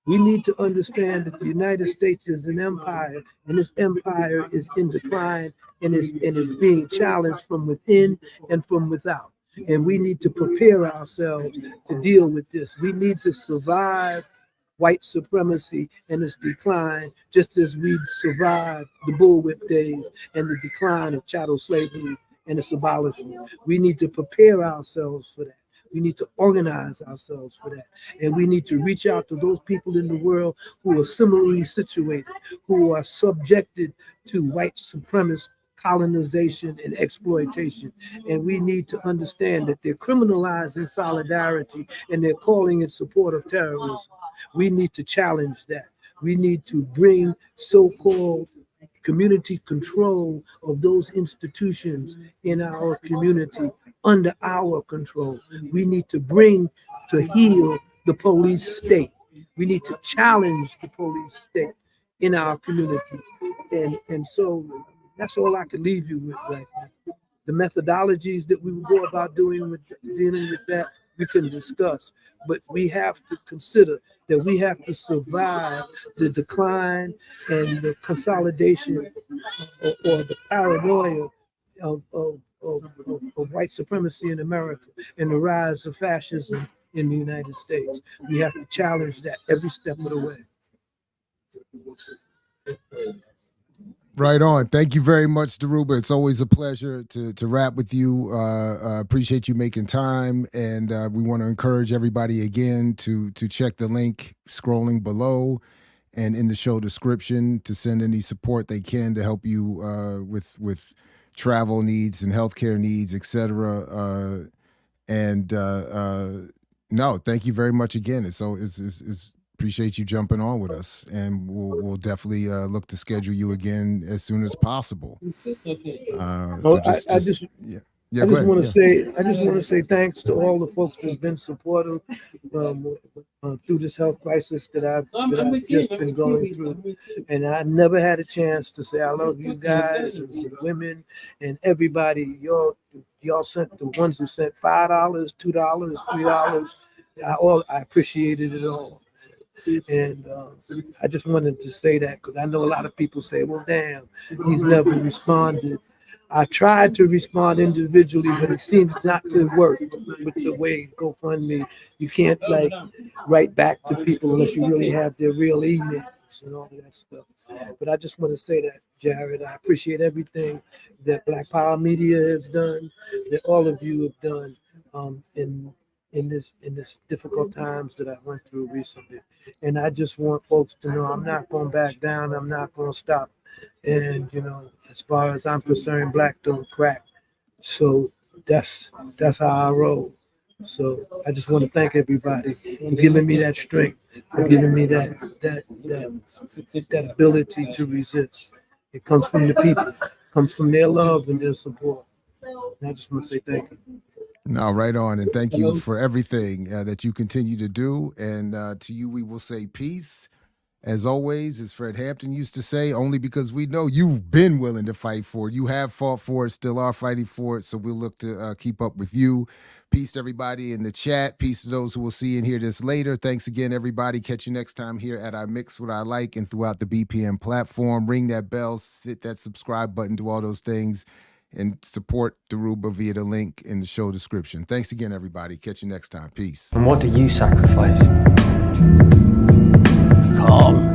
We need to understand that the United States is an empire, and this empire is in decline and is being challenged from within and from without. And we need to prepare ourselves to deal with this. We need to survive white supremacy and its decline, just as we survived the bullwhip days and the decline of chattel slavery and its abolishment. We need to prepare ourselves for that. We need to organize ourselves for that. And we need to reach out to those people in the world who are similarly situated, who are subjected to white supremacist colonization and exploitation. And we need to understand that they're criminalizing solidarity and they're calling it support of terrorism. We need to challenge that. We need to bring so-called community control of those institutions in our community under our control. We need to bring to heel the police state. We need to challenge the police state in our communities. And so that's all I can leave you with right now. The methodologies that we will go about dealing with that, we can discuss. But we have to consider that we have to survive the decline and the consolidation or the paranoia of white supremacy in America and the rise of fascism in the United States. We have to challenge that every step of the way. Right on. Thank you very much, Dhoruba. It's always a pleasure to rap with you. Appreciate you making time, and we want to encourage everybody again to check the link scrolling below and in the show description to send any support they can to help you with travel needs and healthcare needs, etc. No, thank you very much again. It's appreciate you jumping on with us, and we'll definitely look to schedule you again as soon as possible. I just want to say thanks to all the folks who've been supportive through this health crisis that I've just been going through, and I never had a chance to say I love you guys, and the women, and everybody. Y'all sent the ones who sent $5, $2, $3. I appreciated it all. And I just wanted to say that because I know a lot of people say, well, damn, he's never responded. I tried to respond individually, but it seems not to work with the way GoFundMe. You can't write back to people unless you really have their real emails and all that stuff. But I just want to say that, Jared, I appreciate everything that Black Power Media has done, that all of you have done in this difficult times that I went through recently. And I just want folks to know I'm not going to back down. I'm not going to stop. And, as far as I'm concerned, black don't crack. So that's how I roll. So I just want to thank everybody for giving me that strength, for giving me that ability to resist. It comes from the people, it comes from their love and their support. And I just want to say thank you. No, right on. And thank you Hello? for everything that you continue to do. And to you, we will say peace. As always, as Fred Hampton used to say, only because we know you've been willing to fight for it. You have fought for it, still are fighting for it. So we'll look to keep up with you. Peace to everybody in the chat. Peace to those who will see and hear this later. Thanks again, everybody. Catch you next time here at I Mix What I Like and throughout the BPM platform. Ring that bell, hit that subscribe button, do all those things, and support Dhoruba via the link in the show description. Thanks again, everybody. Catch you next time. Peace. And what do you sacrifice? Calm,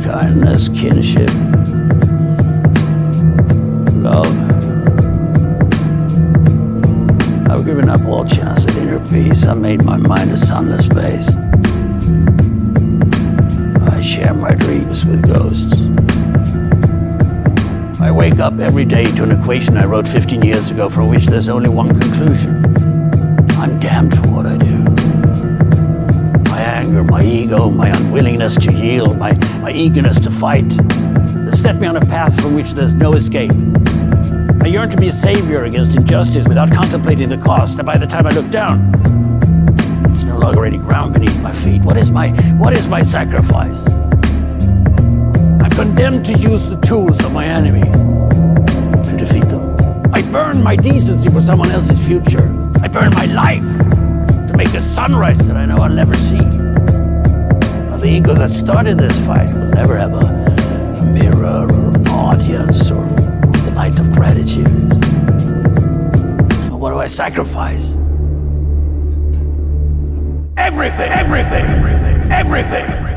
kindness, kinship, love. I've given up all chance at inner peace. I made my mind a sunless space. I share my dreams with ghosts. I wake up every day to an equation I wrote 15 years ago for which there's only one conclusion. I'm damned for what I do. My anger, my ego, my unwillingness to yield, my eagerness to fight, that set me on a path from which there's no escape. I yearn to be a savior against injustice without contemplating the cost, and by the time I look down, there's no longer any ground beneath my feet. What is my sacrifice? I'm condemned to use the tools of my enemy to defeat them. I burn my decency for someone else's future. I burn my life to make a sunrise that I know I'll never see. Now, the ego that started this fight will never have a mirror or an audience or the light of gratitude. So what do I sacrifice? Everything, everything, everything, everything.